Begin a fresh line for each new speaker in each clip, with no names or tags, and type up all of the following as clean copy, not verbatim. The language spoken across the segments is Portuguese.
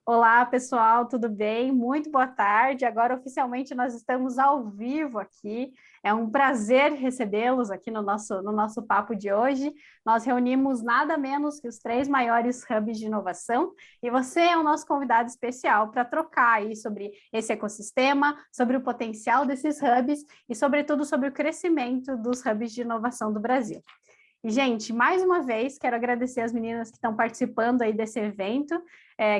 Olá, pessoal, tudo bem? Muito boa tarde. Agora, oficialmente, nós estamos ao vivo aqui. É um prazer recebê-los aqui no nosso papo de hoje. Nós reunimos nada menos que os três maiores hubs de inovação e você é o nosso convidado especial para trocar aí sobre esse ecossistema, sobre o potencial desses hubs e, sobretudo, sobre o crescimento dos hubs de inovação do Brasil. E, gente, mais uma vez, quero agradecer as meninas que estão participando aí desse evento.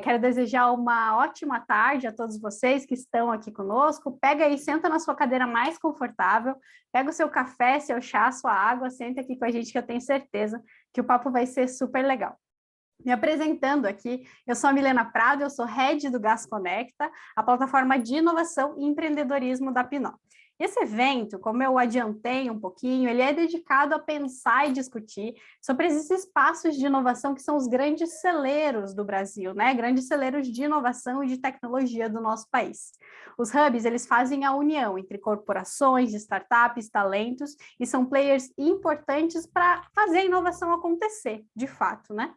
Quero desejar uma ótima tarde a todos vocês que estão aqui conosco. Pega aí, senta na sua cadeira mais confortável, pega o seu café, seu chá, sua água, senta aqui com a gente que eu tenho certeza que o papo vai ser super legal. Me apresentando aqui, eu sou a Milena Prado, eu sou Head do Gas Conecta, a plataforma de inovação e empreendedorismo da Pinó. Esse evento, como eu adiantei um pouquinho, ele é dedicado a pensar e discutir sobre esses espaços de inovação que são os grandes celeiros do Brasil, né? Grandes celeiros de inovação e de tecnologia do nosso país. Os hubs, eles fazem a união entre corporações, startups, talentos e são players importantes para fazer a inovação acontecer, de fato, né?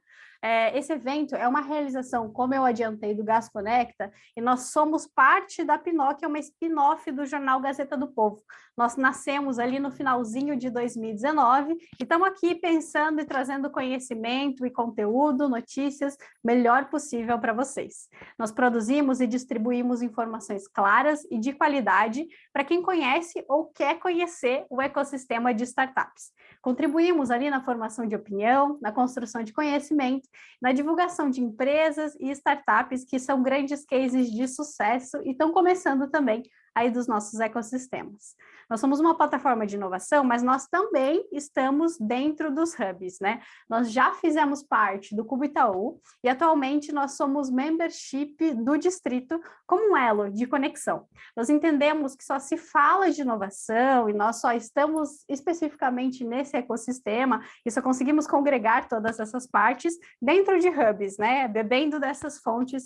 Esse evento é uma realização, como eu adiantei, do Gas Conecta, e nós somos parte da Pinó, que é uma spin-off do jornal Gazeta do Povo. Nós nascemos ali no finalzinho de 2019 e estamos aqui pensando e trazendo conhecimento e conteúdo, notícias, melhor possível para vocês. Nós produzimos e distribuímos informações claras e de qualidade para quem conhece ou quer conhecer o ecossistema de startups. Contribuímos ali na formação de opinião, na construção de conhecimento, na divulgação de empresas e startups que são grandes cases de sucesso e estão começando também aí dos nossos ecossistemas. Nós somos uma plataforma de inovação, mas nós também estamos dentro dos hubs, né? Nós já fizemos parte do Cubo Itaú e atualmente nós somos membership do distrito como um elo de conexão. Nós entendemos que só se fala de inovação e nós só estamos especificamente nesse ecossistema e só conseguimos congregar todas essas partes dentro de hubs, né? Bebendo dessas fontes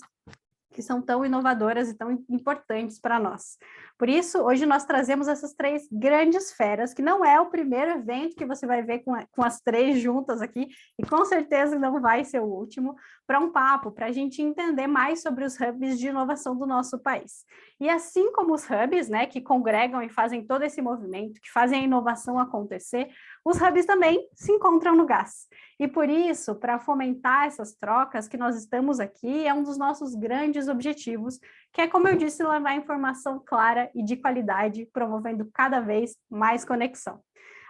que são tão inovadoras e tão importantes para nós. Por isso, hoje nós trazemos essas três grandes feras, que não é o primeiro evento que você vai ver com as três juntas aqui, e com certeza não vai ser o último, para um papo, para a gente entender mais sobre os hubs de inovação do nosso país. E assim como os hubs, né, que congregam e fazem todo esse movimento, que fazem a inovação acontecer, os hubs também se encontram no GAS. E por isso, para fomentar essas trocas que nós estamos aqui, é um dos nossos grandes objetivos, que é, como eu disse, levar informação clara e de qualidade, promovendo cada vez mais conexão.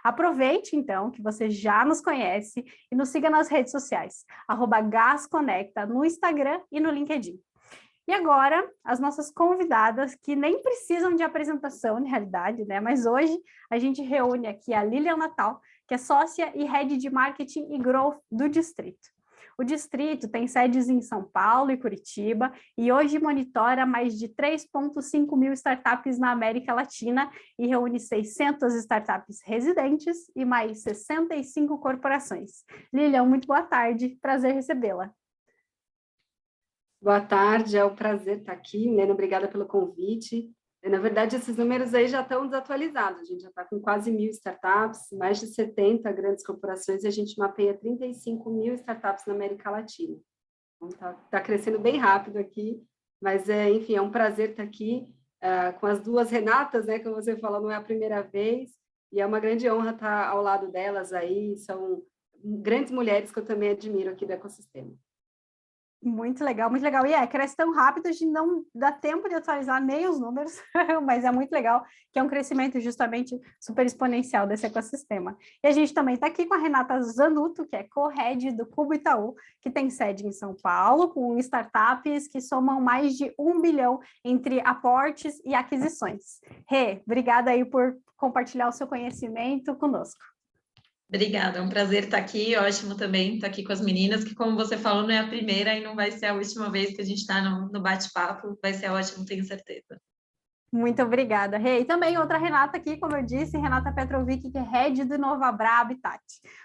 Aproveite, então, que você já nos conhece e nos siga nas redes sociais, @gasconecta no Instagram e no LinkedIn. E agora, as nossas convidadas, que nem precisam de apresentação, na realidade, né? Mas hoje a gente reúne aqui a Lilian Natal, que é sócia e head de marketing e growth do Distrito. O Distrito tem sedes em São Paulo e Curitiba e hoje monitora mais de 3,5 mil startups na América Latina e reúne 600 startups residentes e mais 65 corporações. Lilian, muito boa tarde, prazer recebê-la.
Boa tarde, é um prazer estar aqui, Nena, obrigada pelo convite. Na verdade, esses números aí já estão desatualizados, a gente já está com quase 1.000 startups, mais de 70 grandes corporações e a gente mapeia 35 mil startups na América Latina. Então, tá crescendo bem rápido aqui, mas, enfim, é um prazer estar aqui com as duas Renatas, né, como você falou, não é a primeira vez, e é uma grande honra estar ao lado delas aí, são grandes mulheres que eu também admiro aqui do ecossistema.
Muito legal, muito legal. E cresce tão rápido de não dá tempo de atualizar nem os números, mas é muito legal, que é um crescimento justamente super exponencial desse ecossistema. E a gente também está aqui com a Renata Zanuto, que é co-head do Cubo Itaú, que tem sede em São Paulo, com startups que somam mais de 1 bilhão entre aportes e aquisições. Rê, obrigada aí por compartilhar o seu conhecimento conosco.
Obrigada, é um prazer estar aqui, ótimo também estar aqui com as meninas, que como você falou, não é a primeira e não vai ser a última vez que a gente está no bate-papo, vai ser ótimo, tenho certeza.
Muito obrigada, Rê. E também outra Renata aqui, como eu disse, Renata Petrovic, que é head do Inovabra Habitat.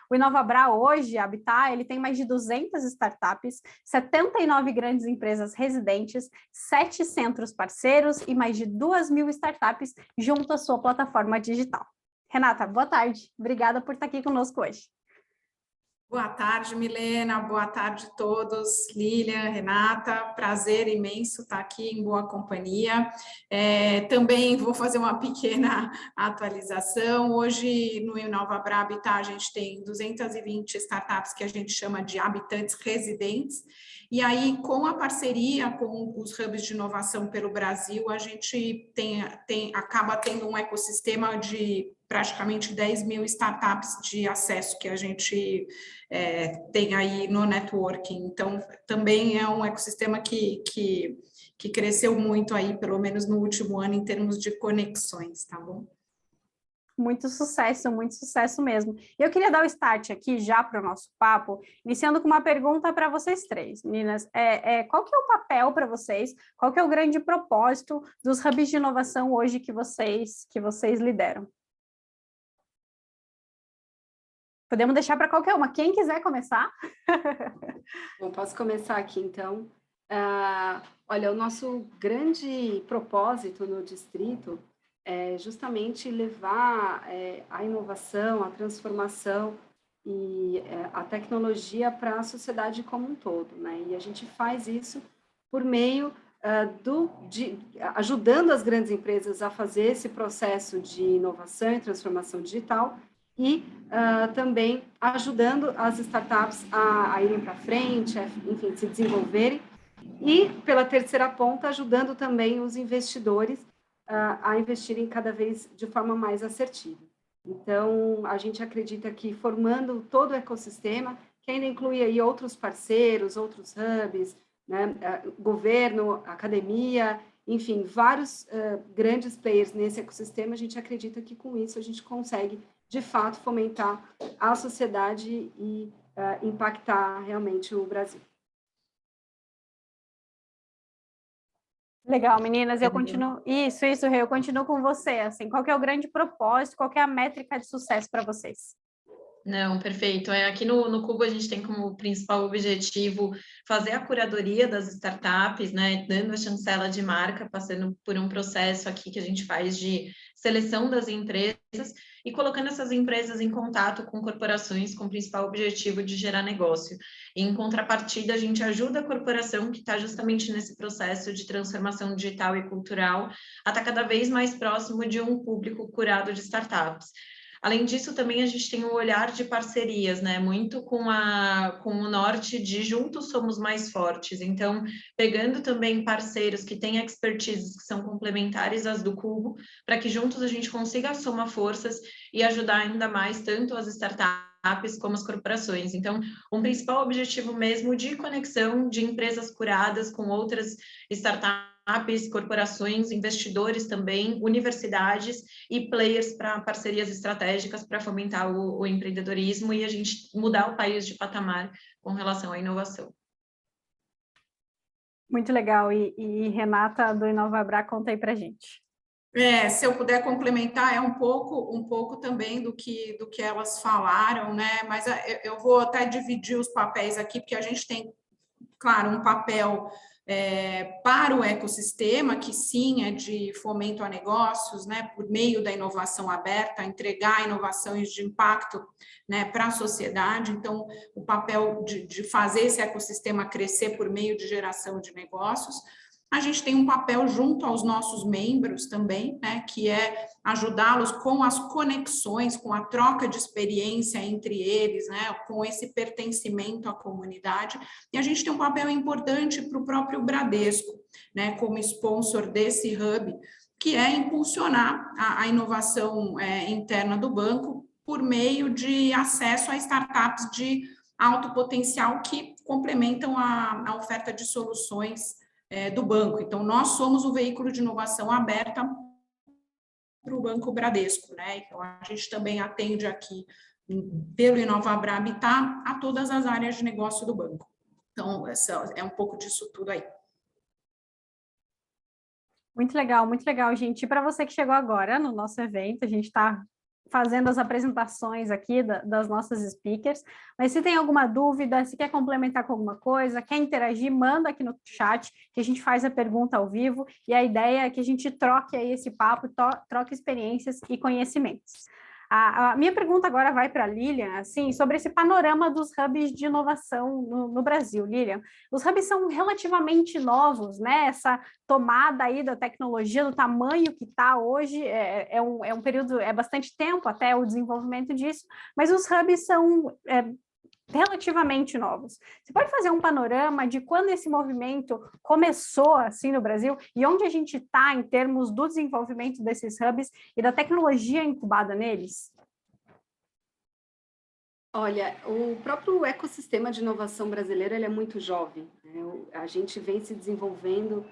O Inovabra hoje, Habitat, ele tem mais de 200 startups, 79 grandes empresas residentes, 7 centros parceiros e mais de 2.000 startups junto à sua plataforma digital. Renata, boa tarde. Obrigada por estar aqui conosco hoje.
Boa tarde, Milena. Boa tarde a todos. Lilian, Renata, prazer imenso estar aqui em boa companhia. Também vou fazer uma pequena atualização. Hoje, no Inova Habitat, a gente tem 220 startups que a gente chama de habitantes residentes. E aí, com a parceria com os hubs de inovação pelo Brasil, a gente acaba tendo um ecossistema de praticamente 10 mil startups de acesso que a gente tem aí no networking. Então, também é um ecossistema que cresceu muito aí, pelo menos no último ano, em termos de conexões, tá bom?
Muito sucesso mesmo. Eu queria dar o start aqui já para o nosso papo, iniciando com uma pergunta para vocês três, meninas. Qual que é o papel para vocês? Qual que é o grande propósito dos hubs de inovação hoje que vocês lideram? Podemos deixar para qualquer uma. Quem quiser começar?
Bom, posso começar aqui, então. Olha, o nosso grande propósito no distrito é justamente levar a inovação, a transformação e a tecnologia para a sociedade como um todo, né? E a gente faz isso por meio ajudando as grandes empresas a fazer esse processo de inovação e transformação digital e também ajudando as startups a irem para frente, enfim, se desenvolverem. E, pela terceira ponta, ajudando também os investidores a investirem cada vez de forma mais assertiva. Então, a gente acredita que formando todo o ecossistema, que ainda inclui aí outros parceiros, outros hubs, né, governo, academia, enfim, vários grandes players nesse ecossistema, a gente acredita que com isso a gente consegue, de fato, fomentar a sociedade e impactar realmente o Brasil.
Legal, meninas, eu continuo. Isso, Rê, eu continuo com você. Assim, qual que é o grande propósito, qual que é a métrica de sucesso para vocês?
Não, perfeito. Aqui no Cubo a gente tem como principal objetivo fazer a curadoria das startups, né, dando a chancela de marca, passando por um processo aqui que a gente faz de seleção das empresas e colocando essas empresas em contato com corporações com o principal objetivo de gerar negócio. E, em contrapartida, a gente ajuda a corporação que está justamente nesse processo de transformação digital e cultural a estar cada vez mais próximo de um público curado de startups. Além disso, também a gente tem o olhar de parcerias, né? Muito com o norte de juntos somos mais fortes. Então, pegando também parceiros que têm expertises que são complementares às do Cubo, para que juntos a gente consiga somar forças e ajudar ainda mais tanto as startups como as corporações. Então, um principal objetivo mesmo de conexão de empresas curadas com outras startups, corporações, investidores também, universidades e players para parcerias estratégicas para fomentar o empreendedorismo e a gente mudar o país de patamar com relação à inovação.
Muito legal. E Renata, do Inovabra, conta aí para a gente.
Se eu puder complementar, um pouco também do que elas falaram, né? Mas eu vou até dividir os papéis aqui, porque a gente tem, claro, um papel para o ecossistema, que sim é de fomento a negócios, né, por meio da inovação aberta, entregar inovações de impacto, né, para a sociedade. Então, o papel de fazer esse ecossistema crescer por meio de geração de negócios. A gente tem um papel junto aos nossos membros também, né, que é ajudá-los com as conexões, com a troca de experiência entre eles, né, com esse pertencimento à comunidade. E a gente tem um papel importante para o próprio Bradesco, né, como sponsor desse hub, que é impulsionar a inovação interna do banco por meio de acesso a startups de alto potencial que complementam a oferta de soluções do banco. Então, nós somos o veículo de inovação aberta para o Banco Bradesco, né? Então, a gente também atende aqui, pelo Inovabra Habitat, a todas as áreas de negócio do banco. Então, é um pouco disso tudo aí.
Muito legal, gente. E para você que chegou agora no nosso evento, a gente está fazendo as apresentações aqui das nossas speakers, mas se tem alguma dúvida, se quer complementar com alguma coisa, quer interagir, manda aqui no chat, que a gente faz a pergunta ao vivo, e a ideia é que a gente troque aí esse papo, troque experiências e conhecimentos. A minha pergunta agora vai para a Lilian, assim, sobre esse panorama dos hubs de inovação no Brasil. Lilian, os hubs são relativamente novos, né? Essa tomada aí da tecnologia, do tamanho que está hoje, é um período, é bastante tempo até o desenvolvimento disso, mas os hubs são relativamente novos. Você pode fazer um panorama de quando esse movimento começou assim no Brasil e onde a gente está em termos do desenvolvimento desses hubs e da tecnologia incubada neles?
Olha, o próprio ecossistema de inovação brasileiro ele é muito jovem, né? A gente vem se desenvolvendo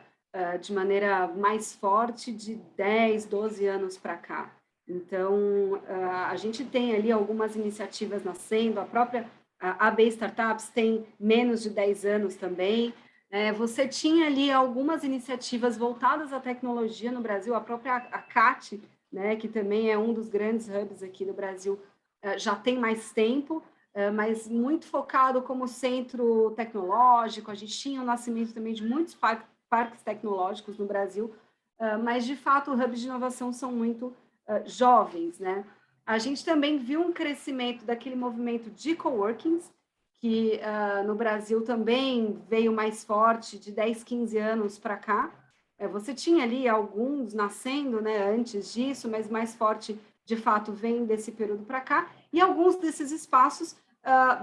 de maneira mais forte de 10, 12 anos para cá. Então, a gente tem ali algumas iniciativas nascendo, a própria AB Startups tem menos de 10 anos também. Você tinha ali algumas iniciativas voltadas à tecnologia no Brasil, a própria ACAT, né, que também é um dos grandes hubs aqui do Brasil, já tem mais tempo, mas muito focado como centro tecnológico. A gente tinha o nascimento também de muitos parques tecnológicos no Brasil, mas, de fato, hubs de inovação são muito jovens, né? A gente também viu um crescimento daquele movimento de coworkings, que no Brasil também veio mais forte de 10, 15 anos para cá. Você tinha ali alguns nascendo, né, antes disso, mas mais forte, de fato, vem desse período para cá. E alguns desses espaços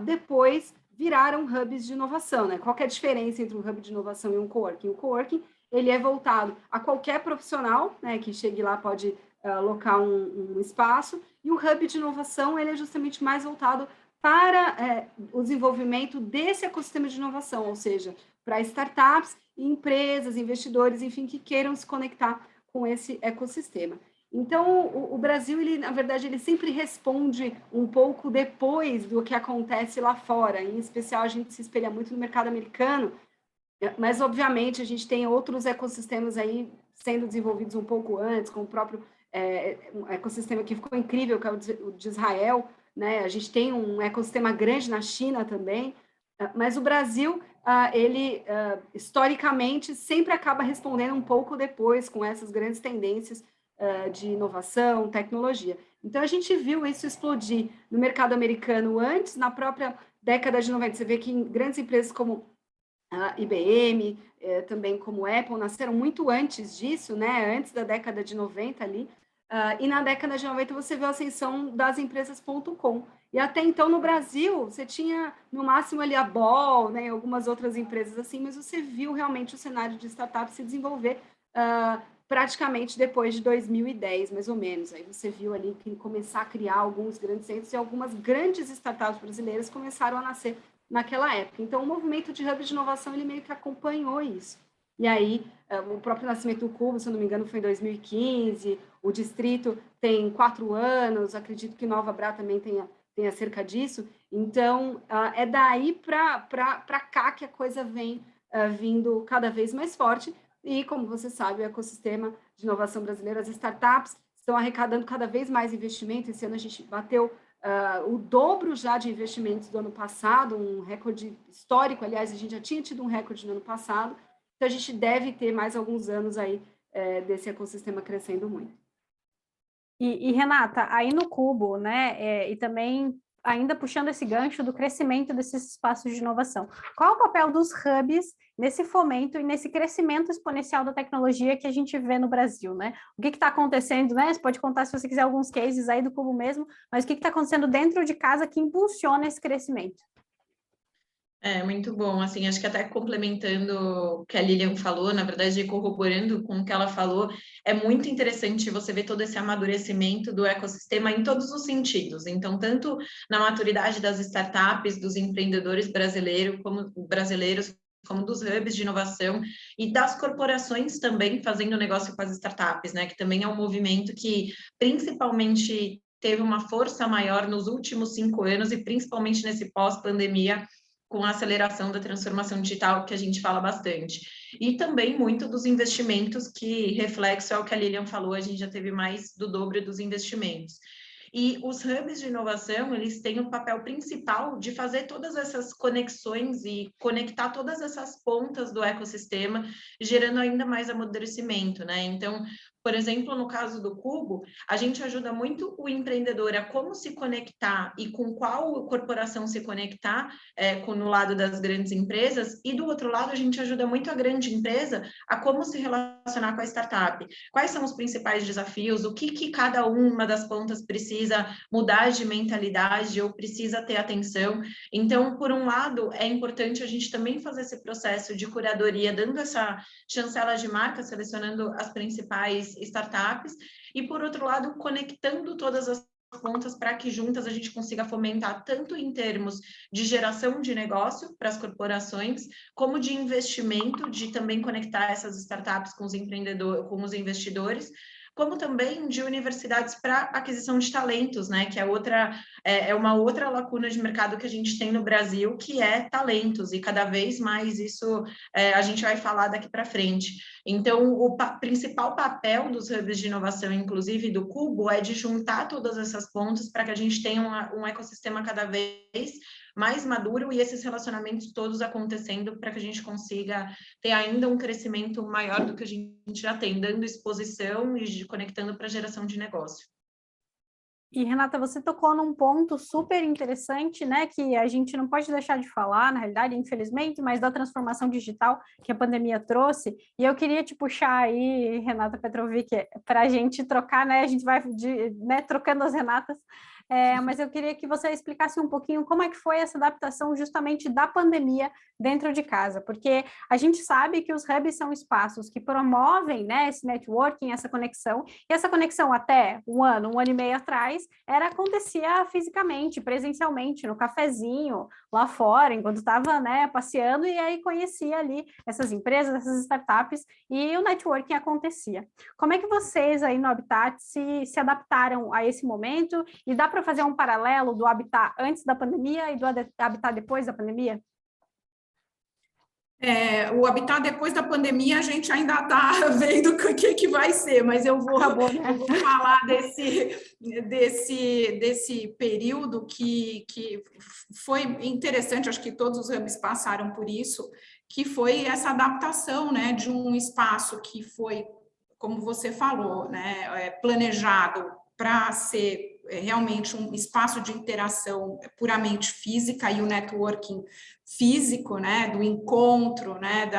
depois viraram hubs de inovação, né? Qual que é a diferença entre um hub de inovação e um coworking? O coworking, ele é voltado a qualquer profissional, né, que chegue lá, pode alocar um espaço, e o hub de inovação, ele é justamente mais voltado para o desenvolvimento desse ecossistema de inovação, ou seja, para startups, empresas, investidores, enfim, que queiram se conectar com esse ecossistema. Então, o Brasil, ele, na verdade, ele sempre responde um pouco depois do que acontece lá fora. Em especial, a gente se espelha muito no mercado americano, mas, obviamente, a gente tem outros ecossistemas aí sendo desenvolvidos um pouco antes, como o próprio um ecossistema que ficou incrível, que é o de Israel, né? A gente tem um ecossistema grande na China também, mas o Brasil, ele, historicamente, sempre acaba respondendo um pouco depois com essas grandes tendências de inovação, tecnologia. Então, a gente viu isso explodir no mercado americano antes, na própria década de 90. Você vê que grandes empresas como a IBM, também como Apple, nasceram muito antes disso, né? Antes da década de 90 ali. E na década de 90 você viu a ascensão das empresas.com. E até então no Brasil você tinha no máximo ali a Ball, né, algumas outras empresas assim, mas você viu realmente o cenário de startup se desenvolver praticamente depois de 2010, mais ou menos. Aí você viu ali que começar a criar alguns grandes centros e algumas grandes startups brasileiras começaram a nascer naquela época. Então o movimento de hub de inovação ele meio que acompanhou isso. E aí, o próprio nascimento do Cubo, se eu não me engano, foi em 2015, o Distrito tem 4 anos, acredito que Nova Bra também tenha cerca disso. Então, é daí para cá que a coisa vem vindo cada vez mais forte. E, como você sabe, o ecossistema de inovação brasileiro, as startups estão arrecadando cada vez mais investimento. Esse ano a gente bateu o dobro já de investimentos do ano passado, um recorde histórico. Aliás, a gente já tinha tido um recorde no ano passado. Então, a gente deve ter mais alguns anos aí desse ecossistema crescendo muito.
E Renata, aí no Cubo, né, e também ainda puxando esse gancho do crescimento desses espaços de inovação, qual é o papel dos hubs nesse fomento e nesse crescimento exponencial da tecnologia que a gente vê no Brasil, né? O que está acontecendo, né? Você pode contar, se você quiser, alguns cases aí do Cubo mesmo, mas o que está acontecendo dentro de casa que impulsiona esse crescimento?
Muito bom, assim, acho que até complementando o que a Lilian falou, na verdade, corroborando com o que ela falou, é muito interessante você ver todo esse amadurecimento do ecossistema em todos os sentidos. Então, tanto na maturidade das startups, dos empreendedores brasileiros, como dos hubs de inovação e das corporações também fazendo negócio com as startups, né? Que também é um movimento que principalmente teve uma força maior nos últimos 5 anos e principalmente nesse pós-pandemia, com a aceleração da transformação digital, que a gente fala bastante. E também muito dos investimentos, que reflexo é o que a Lilian falou, a gente já teve mais do dobro dos investimentos. E os hubs de inovação, eles têm o papel principal de fazer todas essas conexões e conectar todas essas pontas do ecossistema, gerando ainda mais amadurecimento, né? Então, Por exemplo, no caso do Cubo, a gente ajuda muito o empreendedor a como se conectar e com qual corporação se conectar no lado das grandes empresas, e do outro lado a gente ajuda muito a grande empresa a como se relacionar com a startup. Quais são os principais desafios, o que cada uma das pontas precisa mudar de mentalidade ou precisa ter atenção. Então, por um lado, é importante a gente também fazer esse processo de curadoria, dando essa chancela de marca, selecionando as principais startups, e por outro lado, conectando todas as pontas para que juntas a gente consiga fomentar tanto em termos de geração de negócio para as corporações, como de investimento, de também conectar essas startups com os empreendedores, com os investidores, como também de universidades para aquisição de talentos, né? Que é uma outra lacuna de mercado que a gente tem no Brasil, que é talentos, e cada vez mais isso a gente vai falar daqui para frente. Então, o principal papel dos hubs de inovação, inclusive do Cubo, é de juntar todas essas pontas para que a gente tenha um ecossistema cada vez mais maduro e esses relacionamentos todos acontecendo para que a gente consiga ter ainda um crescimento maior do que a gente já tem, dando exposição e conectando para a geração de negócio.
E, Renata, você tocou num ponto super interessante, né, que a gente não pode deixar de falar, na realidade, infelizmente, mas da transformação digital que a pandemia trouxe. E eu queria te puxar aí, Renata Petrovic, para a gente trocar, né, a gente vai trocando as Renatas, mas eu queria que você explicasse um pouquinho como é que foi essa adaptação justamente da pandemia dentro de casa, porque a gente sabe que os hubs são espaços que promovem, né, esse networking, essa conexão, e essa conexão até um ano e meio atrás, acontecia fisicamente, presencialmente, no cafezinho, lá fora, enquanto estava, né, passeando, e aí conhecia ali essas empresas, essas startups, e o networking acontecia. Como é que vocês aí no Habitat se adaptaram a esse momento, e dá para fazer um paralelo do Habitat antes da pandemia e do Habitat depois da pandemia?
O Habitat depois da pandemia a gente ainda está vendo o que vai ser, mas eu vou falar desse período que foi interessante, acho que todos os hubs passaram por isso, que foi essa adaptação, né, de um espaço que foi, como você falou, né, planejado para ser realmente um espaço de interação puramente física, e o networking físico, né, do encontro, né,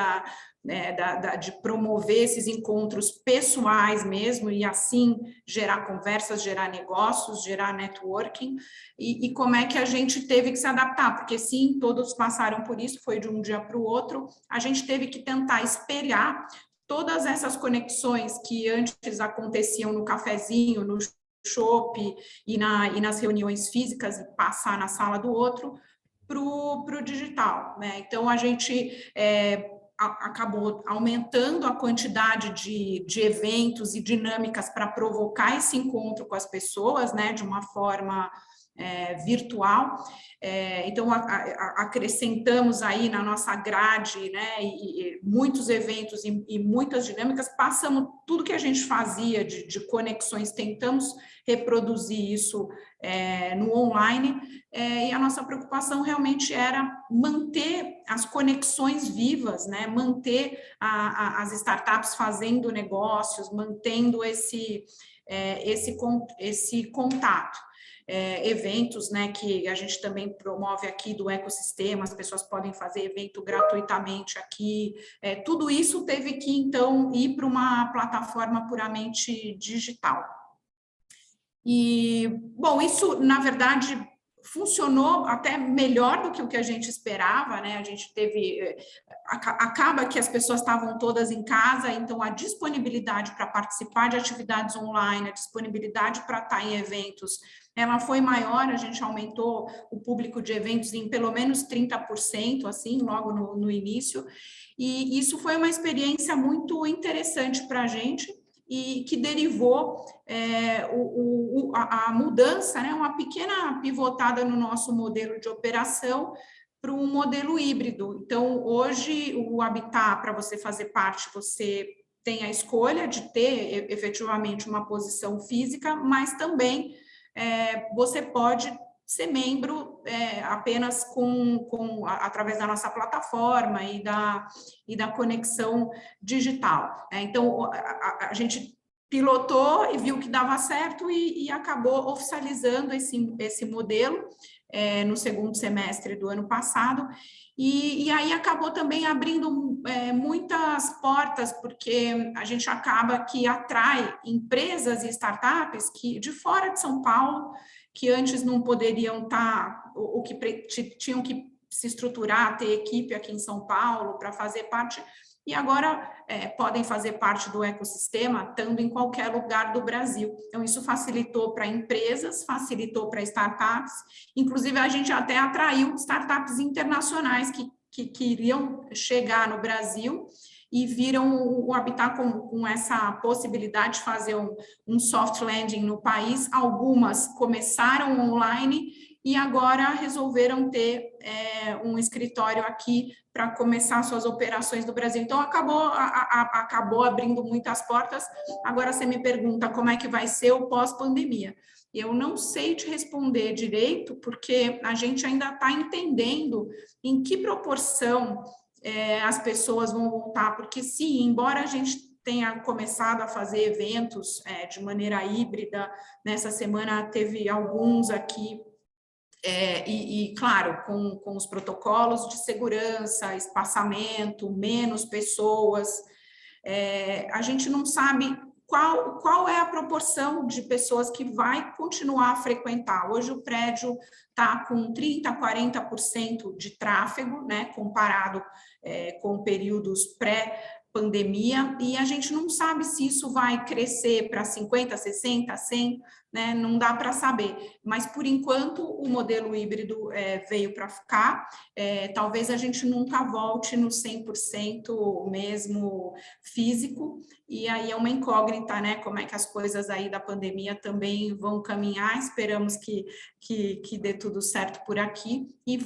de promover esses encontros pessoais mesmo, e assim gerar conversas, gerar negócios, gerar networking, e como é que a gente teve que se adaptar, porque sim, todos passaram por isso, foi de um dia para o outro, a gente teve que tentar espelhar todas essas conexões que antes aconteciam no cafezinho, no chopp e nas reuniões físicas, e passar na sala do outro para o digital, né? Então, a gente acabou aumentando a quantidade de eventos e dinâmicas para provocar esse encontro com as pessoas, né, de uma forma virtual. Então, acrescentamos aí na nossa grade, né, e muitos eventos e muitas dinâmicas, passamos tudo que a gente fazia de conexões, tentamos reproduzir isso no online, e a nossa preocupação realmente era manter as conexões vivas, né, manter as startups fazendo negócios, mantendo esse contato. Eventos, né, que a gente também promove aqui do ecossistema, as pessoas podem fazer evento gratuitamente aqui, tudo isso teve que, então, ir para uma plataforma puramente digital. E, bom, isso, na verdade, funcionou até melhor do que o que a gente esperava, né? A gente teve... Acaba que as pessoas estavam todas em casa, então a disponibilidade para participar de atividades online, a disponibilidade para estar em eventos, ela foi maior, a gente aumentou o público de eventos em pelo menos 30%, assim, logo no início, e isso foi uma experiência muito interessante para a gente, e que derivou a mudança, né, uma pequena pivotada no nosso modelo de operação para um modelo híbrido. Então, hoje, o Habitat, para você fazer parte, você tem a escolha de ter efetivamente uma posição física, mas também você pode ser membro apenas através da nossa plataforma e da conexão digital. Então, a gente pilotou e viu que dava certo e acabou oficializando esse modelo no segundo semestre do ano passado, e aí acabou também abrindo muitas portas, porque a gente acaba que atrai empresas e startups que de fora de São Paulo, que antes não poderiam estar, ou que tinham que se estruturar, ter equipe aqui em São Paulo para fazer parte, e agora podem fazer parte do ecossistema, estando em qualquer lugar do Brasil. Então, isso facilitou para empresas, facilitou para startups, inclusive a gente até atraiu startups internacionais que queriam chegar no Brasil e viram o Habitat com essa possibilidade de fazer um soft landing no país. Algumas começaram online e agora resolveram ter um escritório aqui para começar suas operações no Brasil. Então, acabou abrindo muitas portas. Agora, você me pergunta como é que vai ser o pós-pandemia. Eu não sei te responder direito, porque a gente ainda está entendendo em que proporção as pessoas vão voltar, porque sim, embora a gente tenha começado a fazer eventos de maneira híbrida, nessa semana teve alguns aqui, claro, com os protocolos de segurança, espaçamento, menos pessoas, a gente não sabe qual é a proporção de pessoas que vai continuar a frequentar. Hoje o prédio está com 30%, 40% de tráfego, né, comparado com períodos pré-pandemia, e a gente não sabe se isso vai crescer para 50%, 60%, 100%, né, não dá para saber, mas por enquanto o modelo híbrido veio para ficar, talvez a gente nunca volte no 100% mesmo físico, e aí é uma incógnita, né, como é que as coisas aí da pandemia também vão caminhar, esperamos que dê tudo certo por aqui, e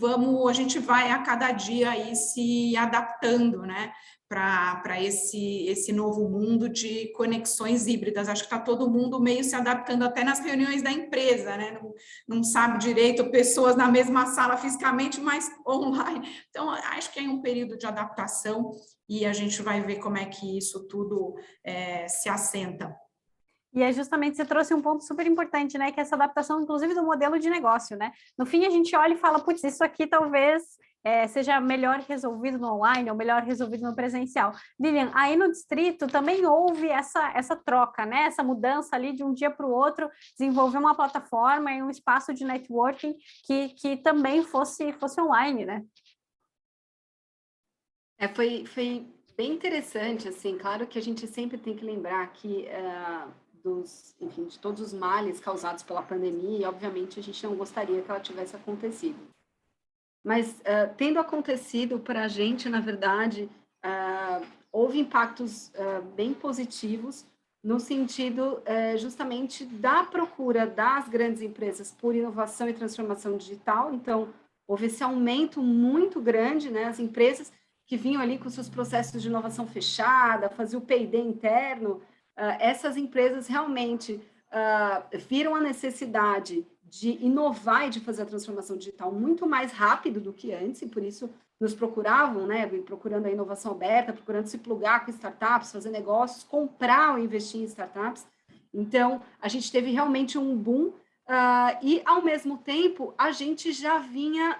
a gente vai a cada dia aí se adaptando, né, para esse novo mundo de conexões híbridas. Acho que está todo mundo meio se adaptando até nas reuniões da empresa, né? Não sabe direito pessoas na mesma sala fisicamente, mas online. Então, acho que é um período de adaptação e a gente vai ver como é que isso tudo se assenta.
E é justamente, você trouxe um ponto super importante, né? Que é essa adaptação, inclusive, do modelo de negócio, né? No fim, a gente olha e fala, putz, isso aqui talvez seja melhor resolvido no online ou melhor resolvido no presencial. Lilian, aí no distrito também houve essa troca, né? Essa mudança ali de um dia para o outro, desenvolver uma plataforma e um espaço de networking que também fosse online, né?
Foi bem interessante, assim, claro que a gente sempre tem que lembrar que de todos os males causados pela pandemia, e obviamente a gente não gostaria que ela tivesse acontecido. Mas, tendo acontecido para a gente, na verdade, houve impactos bem positivos no sentido justamente da procura das grandes empresas por inovação e transformação digital. Então, houve esse aumento muito grande, né? As empresas que vinham ali com seus processos de inovação fechada, faziam o P&D interno, essas empresas realmente viram a necessidade de inovar e de fazer a transformação digital muito mais rápido do que antes, e por isso nos procuravam, né, procurando a inovação aberta, procurando se plugar com startups, fazer negócios, comprar ou investir em startups. Então, a gente teve realmente um boom, e, ao mesmo tempo, a gente já vinha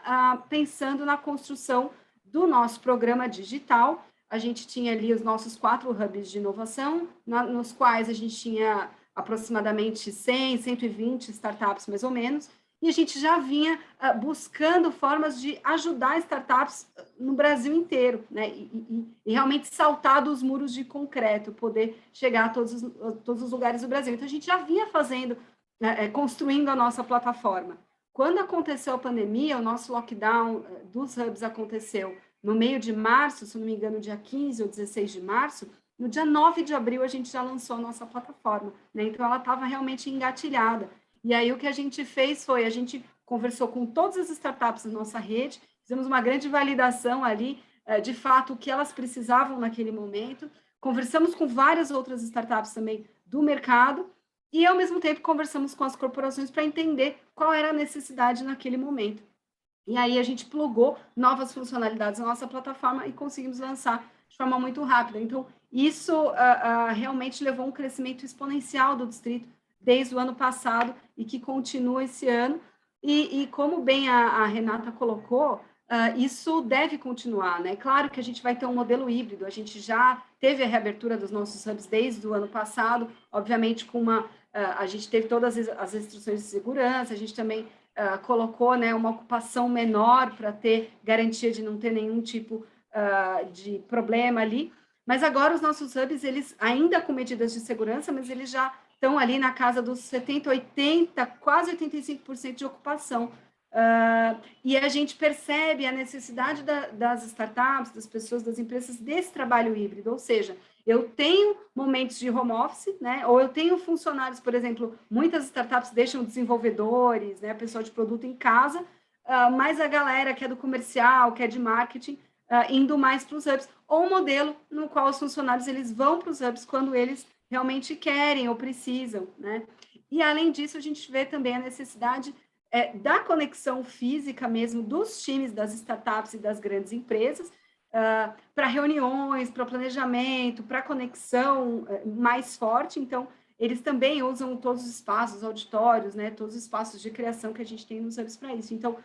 pensando na construção do nosso programa digital. A gente tinha ali os nossos 4 hubs de inovação, nos quais a gente tinha aproximadamente 100, 120 startups, mais ou menos, e a gente já vinha buscando formas de ajudar startups no Brasil inteiro, né? E realmente saltar dos muros de concreto, poder chegar a todos os lugares do Brasil. Então, a gente já vinha fazendo, construindo a nossa plataforma. Quando aconteceu a pandemia, o nosso lockdown dos hubs aconteceu no meio de março, se não me engano, dia 15 ou 16 de março, no dia 9 de abril, a gente já lançou a nossa plataforma, né? Então, ela estava realmente engatilhada. E aí, o que a gente fez foi, a gente conversou com todas as startups da nossa rede, fizemos uma grande validação ali, de fato, o que elas precisavam naquele momento, conversamos com várias outras startups também do mercado, e, ao mesmo tempo, conversamos com as corporações para entender qual era a necessidade naquele momento. E aí, a gente plugou novas funcionalidades na nossa plataforma e conseguimos lançar de forma muito rápida. Então, Isso realmente levou a um crescimento exponencial do distrito desde o ano passado e que continua esse ano. E como bem a Renata colocou, isso deve continuar, né? Claro que a gente vai ter um modelo híbrido, a gente já teve a reabertura dos nossos hubs desde o ano passado, obviamente com a gente teve todas as restrições de segurança, a gente também colocou, né, uma ocupação menor para ter garantia de não ter nenhum tipo de problema ali, mas agora os nossos hubs, eles ainda com medidas de segurança, mas eles já estão ali na casa dos 70, 80, quase 85% de ocupação. E a gente percebe a necessidade das startups, das pessoas, das empresas, desse trabalho híbrido, ou seja, eu tenho momentos de home office, né? Ou eu tenho funcionários, por exemplo, muitas startups deixam desenvolvedores, né, pessoal de produto em casa, mas a galera que é do comercial, que é de marketing, indo mais para os hubs, ou um modelo no qual os funcionários eles vão para os hubs quando eles realmente querem ou precisam, né? E além disso, a gente vê também a necessidade da conexão física mesmo dos times das startups e das grandes empresas, para reuniões, para planejamento, para conexão mais forte. Então, eles também usam todos os espaços, auditórios, né, todos os espaços de criação que a gente tem nos hubs para isso. Então,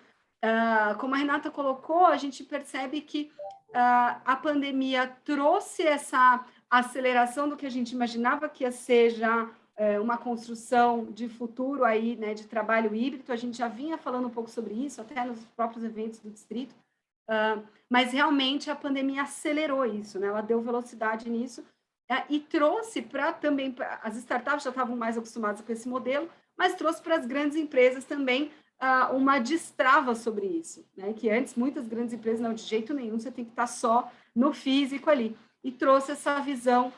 como a Renata colocou, a gente percebe que a pandemia trouxe essa aceleração do que a gente imaginava que ia ser já uma construção de futuro aí, né, de trabalho híbrido. A gente já vinha falando um pouco sobre isso, até nos próprios eventos do distrito, mas realmente a pandemia acelerou isso, né? Ela deu velocidade nisso e trouxe para também, as startups já estavam mais acostumadas com esse modelo, mas trouxe para as grandes empresas também uma destrava sobre isso, né? Que antes muitas grandes empresas, não, de jeito nenhum, você tem que estar só no físico ali, e trouxe essa visão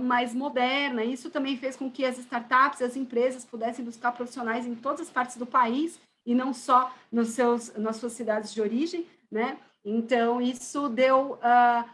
mais moderna. Isso também fez com que as startups, as empresas pudessem buscar profissionais em todas as partes do país e não só nas suas cidades de origem, né? Então, isso deu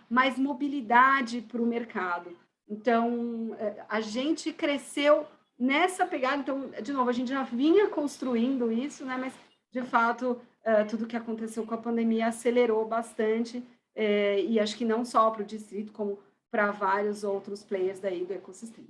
mais mobilidade para o mercado. Então, a gente cresceu nessa pegada. Então, de novo, a gente já vinha construindo isso, né? Mas, de fato, tudo que aconteceu com a pandemia acelerou bastante, e acho que não só para o distrito, como para vários outros players daí do ecossistema.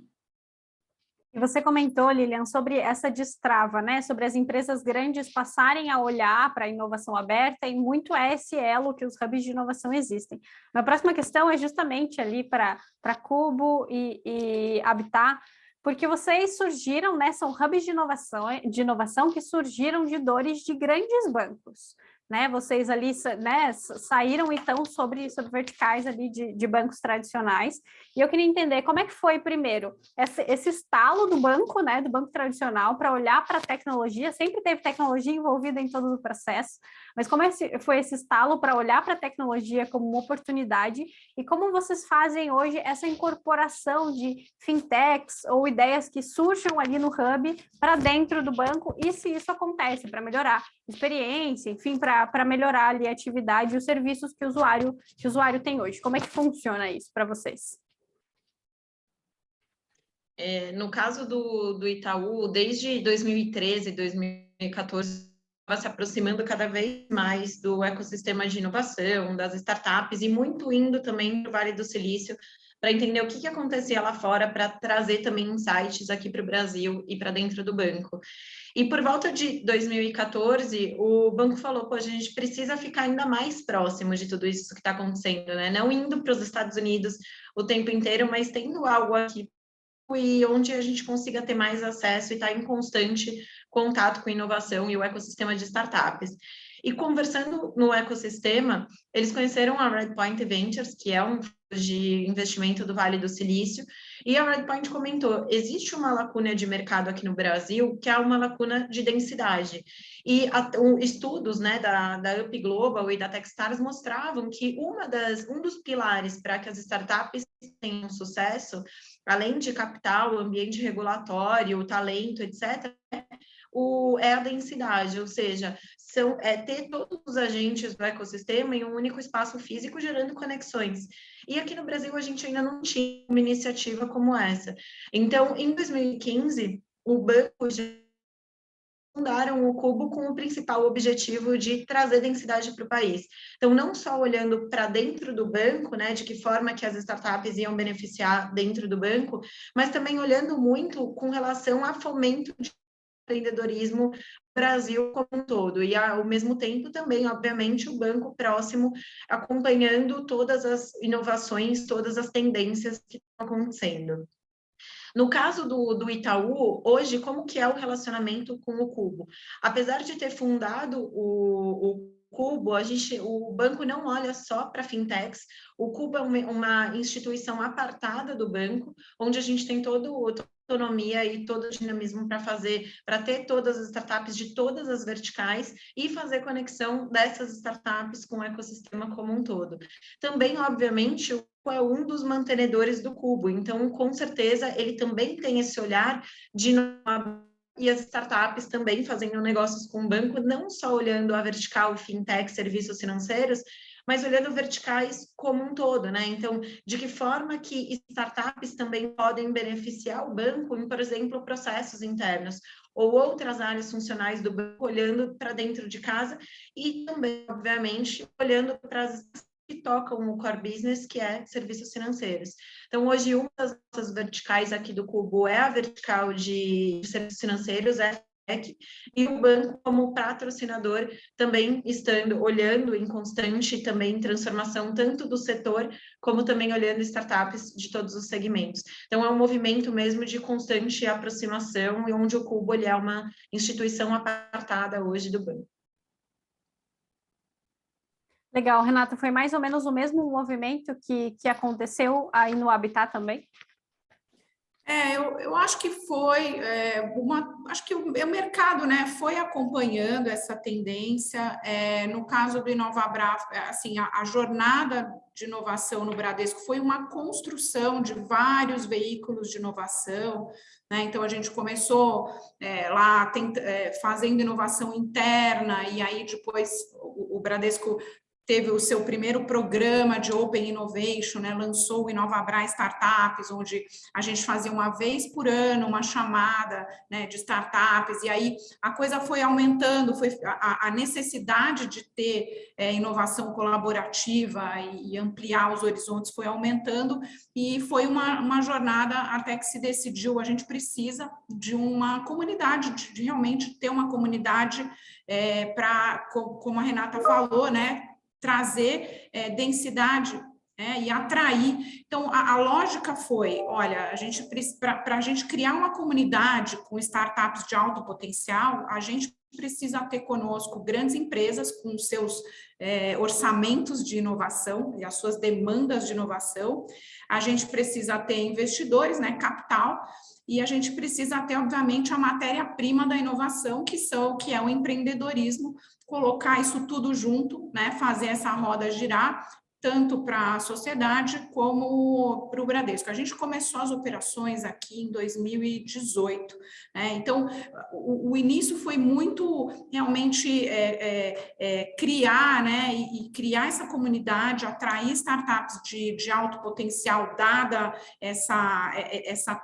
E você comentou, Lilian, sobre essa destrava, né? Sobre as empresas grandes passarem a olhar para a inovação aberta, e muito é esse elo que os hubs de inovação existem. Minha próxima questão é justamente ali para Cubo e Habitat, porque vocês surgiram, né? São hubs de inovação que surgiram de dores de grandes bancos. Né, vocês ali, né, saíram e estão sobre verticais ali de bancos tradicionais, e eu queria entender como é que foi primeiro esse estalo do banco, né, do banco tradicional, para olhar para a tecnologia. Sempre teve tecnologia envolvida em todo o processo, mas como foi esse estalo para olhar para a tecnologia como uma oportunidade, e como vocês fazem hoje essa incorporação de fintechs ou ideias que surjam ali no hub para dentro do banco, e se isso acontece, para melhorar experiência, enfim, para melhorar ali a atividade e os serviços que o usuário tem hoje. Como é que funciona isso para vocês?
No caso do Itaú, desde 2013, 2014, estava se aproximando cada vez mais do ecossistema de inovação, das startups, e muito indo também para o Vale do Silício, para entender o que acontecia lá fora, para trazer também insights aqui para o Brasil e para dentro do banco. E por volta de 2014, o banco falou, pô, a gente precisa ficar ainda mais próximo de tudo isso que está acontecendo, né? Não indo para os Estados Unidos o tempo inteiro, mas tendo algo aqui e onde a gente consiga ter mais acesso e estar em constante contato com inovação e o ecossistema de startups. E conversando no ecossistema, eles conheceram a Redpoint Ventures, que é um de investimento do Vale do Silício, e a Redpoint comentou, existe uma lacuna de mercado aqui no Brasil, que é uma lacuna de densidade, e estudos, né, da Up Global e da Techstars mostravam que um dos pilares para que as startups tenham sucesso, além de capital, ambiente regulatório, talento, etc., é a densidade, ou seja, ter todos os agentes do ecossistema em um único espaço físico, gerando conexões. E aqui no Brasil a gente ainda não tinha uma iniciativa como essa. Então, em 2015, o banco fundaram o Cubo com o principal objetivo de trazer densidade para o país. Então, não só olhando para dentro do banco, né, de que forma que as startups iam beneficiar dentro do banco, mas também olhando muito com relação a fomento de empreendedorismo no Brasil como um todo, e ao mesmo tempo também, obviamente, o banco próximo acompanhando todas as inovações, todas as tendências que estão acontecendo. No caso do Itaú, hoje, como que é o relacionamento com o Cubo? Apesar de ter fundado o Cubo, o banco não olha só para fintechs, o Cubo é uma instituição apartada do banco, onde a gente tem toda autonomia e todo o dinamismo para ter todas as startups de todas as verticais e fazer conexão dessas startups com o ecossistema como um todo. Também, obviamente, é um dos mantenedores do Cubo, então, com certeza, ele também tem esse olhar de e as startups também fazendo negócios com o banco, não só olhando a vertical fintech, serviços financeiros, mas olhando verticais como um todo, né? Então, de que forma que startups também podem beneficiar o banco em, por exemplo, processos internos ou outras áreas funcionais do banco, olhando para dentro de casa e também, obviamente, olhando para as que tocam o core business, que é serviços financeiros. Então, hoje, uma das nossas verticais aqui do Cubo é a vertical de serviços financeiros, e o banco como patrocinador também estando olhando em constante também transformação tanto do setor como também olhando startups de todos os segmentos. Então é um movimento mesmo de constante aproximação e onde o Cubo ele é uma instituição apartada hoje do banco.
Legal, Renata, foi mais ou menos o mesmo movimento que aconteceu aí no Habitat também?
Eu acho que foi acho que o mercado, né, foi acompanhando essa tendência. No caso do Inovabra, assim, a jornada de inovação no Bradesco foi uma construção de vários veículos de inovação, né? Então a gente começou lá fazendo inovação interna, e aí depois o Bradesco teve o seu primeiro programa de Open Innovation, né? Lançou o Inovabra Startups, onde a gente fazia uma vez por ano uma chamada, né, de startups, e aí a coisa foi aumentando, foi a necessidade de ter inovação colaborativa e ampliar os horizontes foi aumentando, e foi uma jornada até que se decidiu, a gente precisa de uma comunidade, de realmente ter uma comunidade para, como a Renata falou, né, trazer densidade e atrair. Então, a lógica foi, olha, para a gente criar uma comunidade com startups de alto potencial, a gente precisa ter conosco grandes empresas com seus orçamentos de inovação e as suas demandas de inovação, a gente precisa ter investidores, né, capital, e a gente precisa ter, obviamente, a matéria-prima da inovação, que é o empreendedorismo, colocar isso tudo junto, né, fazer essa roda girar, tanto para a sociedade como para o Bradesco. A gente começou as operações aqui em 2018, né? Então, o início foi muito realmente criar, né, e criar essa comunidade, atrair startups de alto potencial, dada essa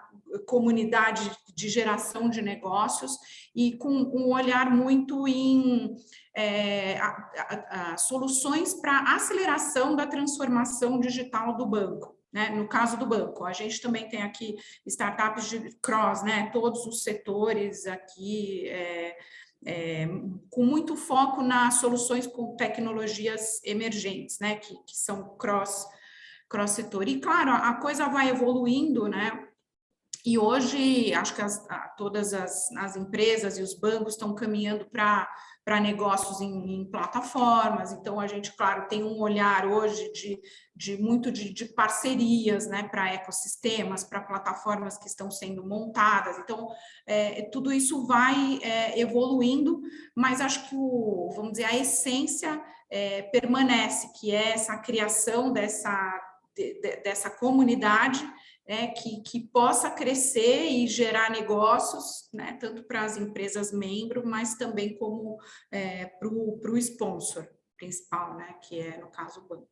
comunidade de geração de negócios, e com um olhar muito em soluções para aceleração da transformação digital do banco. Né? No caso do banco, a gente também tem aqui startups de cross, né? Todos os setores aqui, com muito foco nas soluções com tecnologias emergentes, né? Que são cross-setor. E, claro, a coisa vai evoluindo, né? E hoje, acho que todas as empresas e os bancos estão caminhando para negócios em plataformas. Então, a gente, claro, tem um olhar hoje de parcerias, né, para ecossistemas, para plataformas que estão sendo montadas. Então, tudo isso vai evoluindo, mas acho que, vamos dizer, a essência permanece, que é essa criação dessa comunidade, que possa crescer e gerar negócios, né, tanto para as empresas membro, mas também como para o sponsor principal, né, que é, no caso, o banco.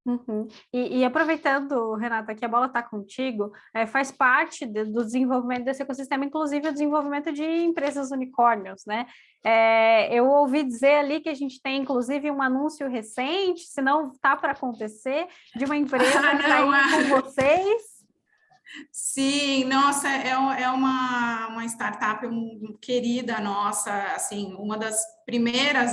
Uhum. E aproveitando, Renata, que a bola está contigo, faz parte do desenvolvimento desse ecossistema, inclusive o desenvolvimento de empresas unicórnios, né? Eu ouvi dizer ali que a gente tem, inclusive, um anúncio recente, se não está para acontecer, de uma empresa que está aí com vocês.
Sim, nossa, é uma startup querida nossa, assim, uma das primeiras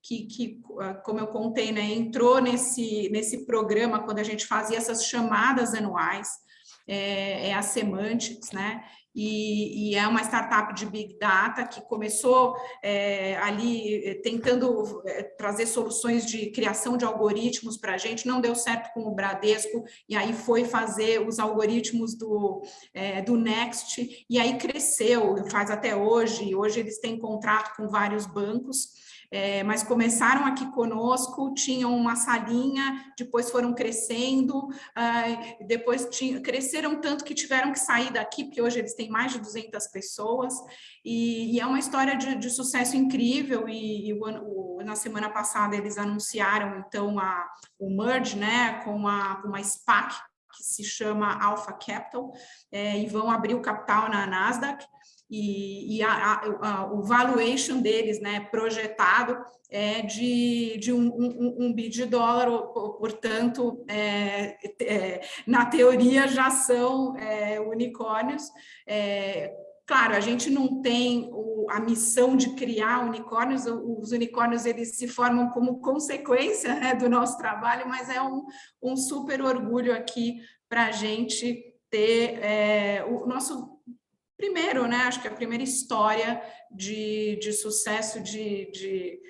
que, como eu contei, né, entrou nesse programa quando a gente fazia essas chamadas anuais, é a Semantics, né? E é uma startup de Big Data que começou ali tentando trazer soluções de criação de algoritmos para a gente, não deu certo com o Bradesco, e aí foi fazer os algoritmos do Next, e aí cresceu, faz até hoje eles têm contrato com vários bancos, mas começaram aqui conosco, tinham uma salinha, depois foram crescendo, depois cresceram tanto que tiveram que sair daqui, porque hoje eles têm mais de 200 pessoas, e é uma história de sucesso incrível, na semana passada eles anunciaram, então, o merge, né, com uma SPAC, que se chama Alpha Capital, e vão abrir o capital na Nasdaq, e o valuation deles, né, projetado é de $1 bilhão, portanto, na teoria já são unicórnios. Claro, a gente não tem a missão de criar unicórnios, os unicórnios eles se formam como consequência, né, do nosso trabalho, mas é um super orgulho aqui para a gente ter o nosso primeiro, né? Acho que a primeira história de sucesso de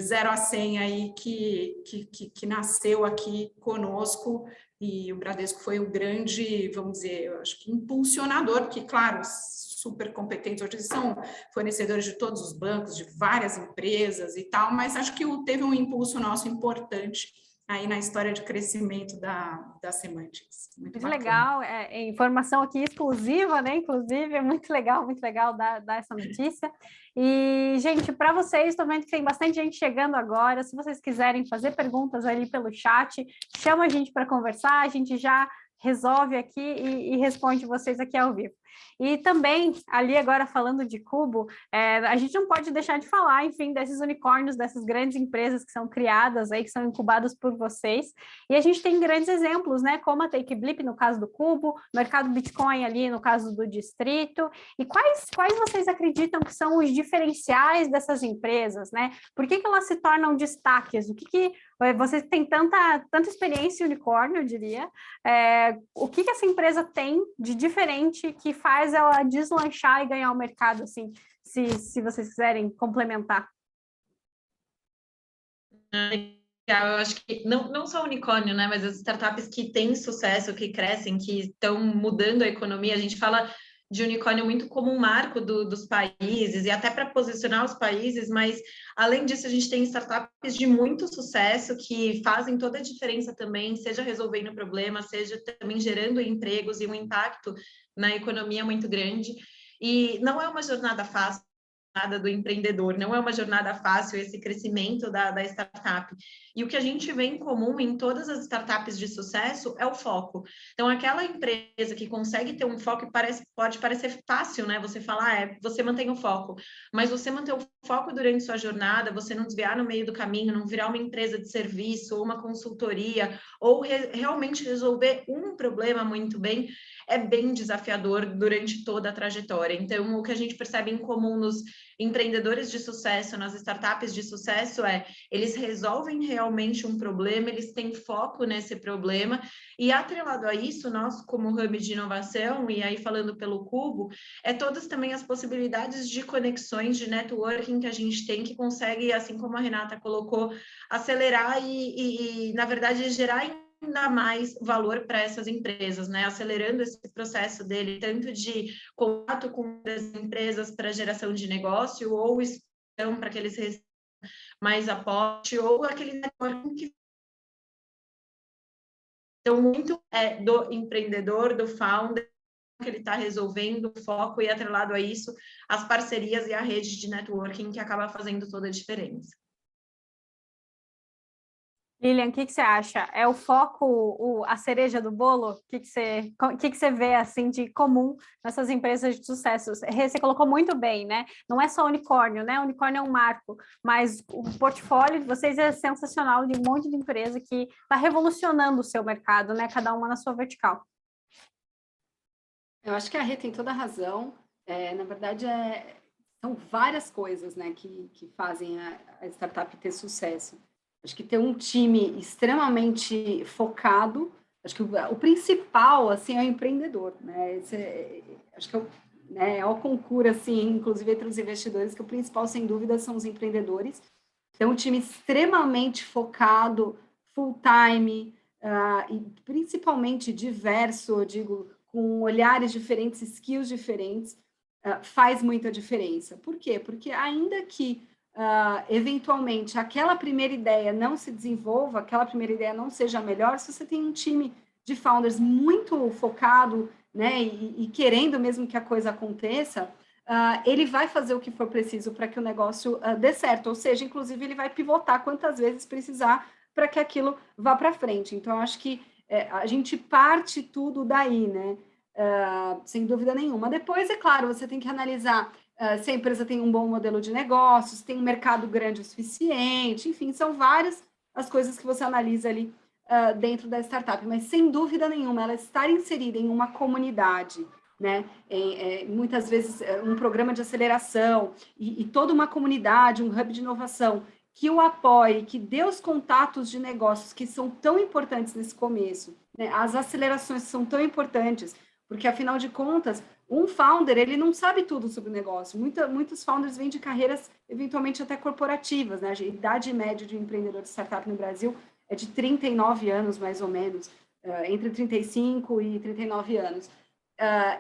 0 a 100 aí que nasceu aqui conosco, e o Bradesco foi o grande, vamos dizer, eu acho que impulsionador, porque, claro, super competentes, hoje são fornecedores de todos os bancos, de várias empresas e tal, mas acho que teve um impulso nosso importante aí na história de crescimento da Semantics.
Muito legal, informação aqui exclusiva, né? Inclusive, é muito legal dar essa notícia. E, gente, para vocês, estou vendo que tem bastante gente chegando agora. Se vocês quiserem fazer perguntas ali pelo chat, chama a gente para conversar, a gente já resolve aqui e responde vocês aqui ao vivo. E também, ali agora falando de Cubo, a gente não pode deixar de falar, enfim, desses unicórnios, dessas grandes empresas que são criadas aí, que são incubadas por vocês. E a gente tem grandes exemplos, né? Como a TakeBlip, no caso do Cubo, Mercado Bitcoin ali, no caso do Distrito. E quais vocês acreditam que são os diferenciais dessas empresas, né? Por que elas se tornam destaques? Vocês têm tanta experiência em unicórnio, eu diria. O que essa empresa tem de diferente que faz ela deslanchar e ganhar o mercado, assim, se vocês quiserem complementar?
Eu acho que não só unicórnio, né, mas as startups que têm sucesso, que crescem, que estão mudando a economia, a gente fala de unicórnio muito como um marco dos países e até para posicionar os países, mas além disso a gente tem startups de muito sucesso que fazem toda a diferença também, seja resolvendo problemas, seja também gerando empregos e um impacto na economia muito grande. E não é uma jornada fácil do empreendedor, não é uma jornada fácil esse crescimento da startup. E o que a gente vê em comum em todas as startups de sucesso é o foco. Então, aquela empresa que consegue ter um foco pode parecer fácil, né? Você falar, você mantém o foco, mas você manter o foco durante sua jornada, você não desviar no meio do caminho, não virar uma empresa de serviço ou uma consultoria, ou realmente resolver um problema muito bem, é bem desafiador durante toda a trajetória. Então, o que a gente percebe em comum nos empreendedores de sucesso, nas startups de sucesso, eles resolvem realmente um problema, eles têm foco nesse problema, e atrelado a isso, nós, como hub de inovação, e aí falando pelo Cubo, todas também as possibilidades de conexões, de networking que a gente tem, que consegue, assim como a Renata colocou, acelerar e na verdade, gerar ainda mais valor para essas empresas, né? Acelerando esse processo dele, tanto de contato com as empresas para geração de negócio, ou expansão para que eles recebam mais aporte, ou aquele networking que... Então, muito do empreendedor, do founder, que ele está resolvendo, o foco, e atrelado a isso, as parcerias e a rede de networking que acaba fazendo toda a diferença.
Lilian, o que você acha? É o foco, a cereja do bolo? O que você vê assim de comum nessas empresas de sucesso? Você colocou muito bem, né? Não é só unicórnio, né? Unicórnio é um marco, mas o portfólio de vocês é sensacional, de um monte de empresa que está revolucionando o seu mercado, né? Cada uma na sua vertical.
Eu acho que a Rê tem toda a razão. Na verdade, são várias coisas, né, que fazem a startup ter sucesso. Acho que ter um time extremamente focado, acho que o principal, assim, é o empreendedor, né? Acho que é o concurso, assim, inclusive entre os investidores, que o principal, sem dúvida, são os empreendedores. Ter um time extremamente focado, full time, e principalmente diverso, eu digo, com olhares diferentes, skills diferentes, faz muita diferença. Por quê? Porque ainda que eventualmente aquela primeira ideia não se desenvolva, aquela primeira ideia não seja a melhor, se você tem um time de founders muito focado, né, e querendo mesmo que a coisa aconteça, ele vai fazer o que for preciso para que o negócio dê certo, ou seja, inclusive ele vai pivotar quantas vezes precisar para que aquilo vá para frente. Então, acho que a gente parte tudo daí, né? Sem dúvida nenhuma. Depois, é claro, você tem que analisar se a empresa tem um bom modelo de negócios, tem um mercado grande o suficiente, enfim, são várias as coisas que você analisa ali dentro da startup, mas sem dúvida nenhuma, ela estar inserida em uma comunidade, né? Muitas vezes um programa de aceleração e toda uma comunidade, um hub de inovação que o apoie, que dê os contatos de negócios que são tão importantes nesse começo, né? As acelerações são tão importantes, porque, afinal de contas, um founder, ele não sabe tudo sobre o negócio. Muitos founders vêm de carreiras, eventualmente, até corporativas, né? A idade média de um empreendedor de startup no Brasil é de 39 anos, mais ou menos, entre 35 e 39 anos.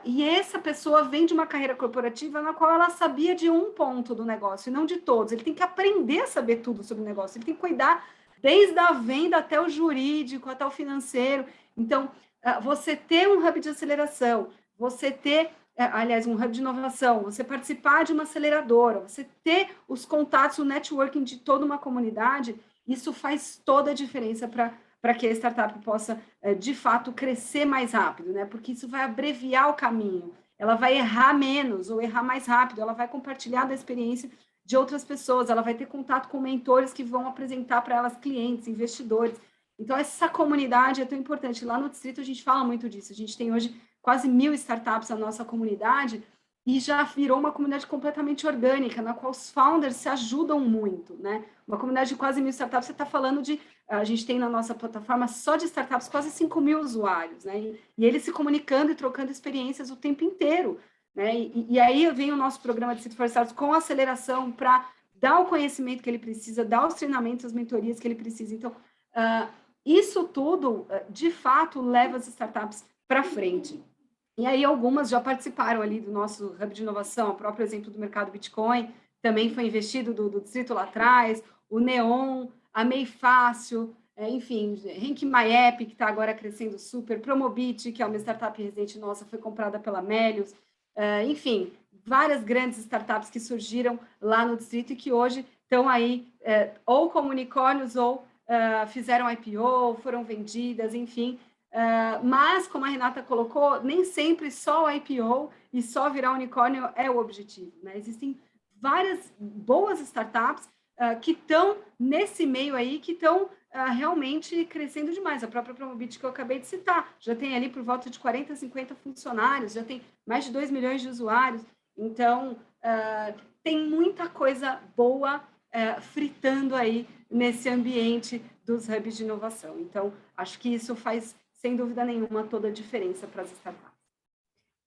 E essa pessoa vem de uma carreira corporativa na qual ela sabia de um ponto do negócio, e não de todos. Ele tem que aprender a saber tudo sobre o negócio, ele tem que cuidar desde a venda até o jurídico, até o financeiro. Então, você ter um hub de aceleração, você ter, aliás, um hub de inovação, você participar de uma aceleradora, você ter os contatos, o networking de toda uma comunidade, isso faz toda a diferença para que a startup possa, de fato, crescer mais rápido, né? Porque isso vai abreviar o caminho, ela vai errar menos ou errar mais rápido, ela vai compartilhar da experiência de outras pessoas, ela vai ter contato com mentores que vão apresentar para elas clientes, investidores. Então, essa comunidade é tão importante. Lá no Distrito, a gente fala muito disso. A gente tem hoje quase 1.000 startups na nossa comunidade e já virou uma comunidade completamente orgânica, na qual os founders se ajudam muito, né? Uma comunidade de quase 1.000 startups, você está falando de... A gente tem na nossa plataforma, só de startups, quase 5.000 usuários, né? E eles se comunicando e trocando experiências o tempo inteiro, né? E aí vem o nosso programa de Distrito for Startups com aceleração para dar o conhecimento que ele precisa, dar os treinamentos, as mentorias que ele precisa. Então, isso tudo, de fato, leva as startups para frente. E aí algumas já participaram ali do nosso Hub de Inovação, o próprio exemplo do mercado Bitcoin, também foi investido do Distrito lá atrás, o Neon, a Mei Fácil, enfim, Rank My App, que está agora crescendo super, Promobit, que é uma startup residente nossa, foi comprada pela Melius, enfim, várias grandes startups que surgiram lá no Distrito e que hoje estão aí ou como unicórnios ou fizeram IPO, foram vendidas, enfim. Mas, como a Renata colocou, nem sempre só o IPO e só virar unicórnio é o objetivo, né? Existem várias boas startups que estão nesse meio aí, que estão realmente crescendo demais. A própria Promobit que eu acabei de citar, já tem ali por volta de 40, 50 funcionários, já tem mais de 2 milhões de usuários. Então, tem muita coisa boa fritando aí nesse ambiente dos hubs de inovação. Então, acho que isso faz, sem dúvida nenhuma, toda a diferença para as startups.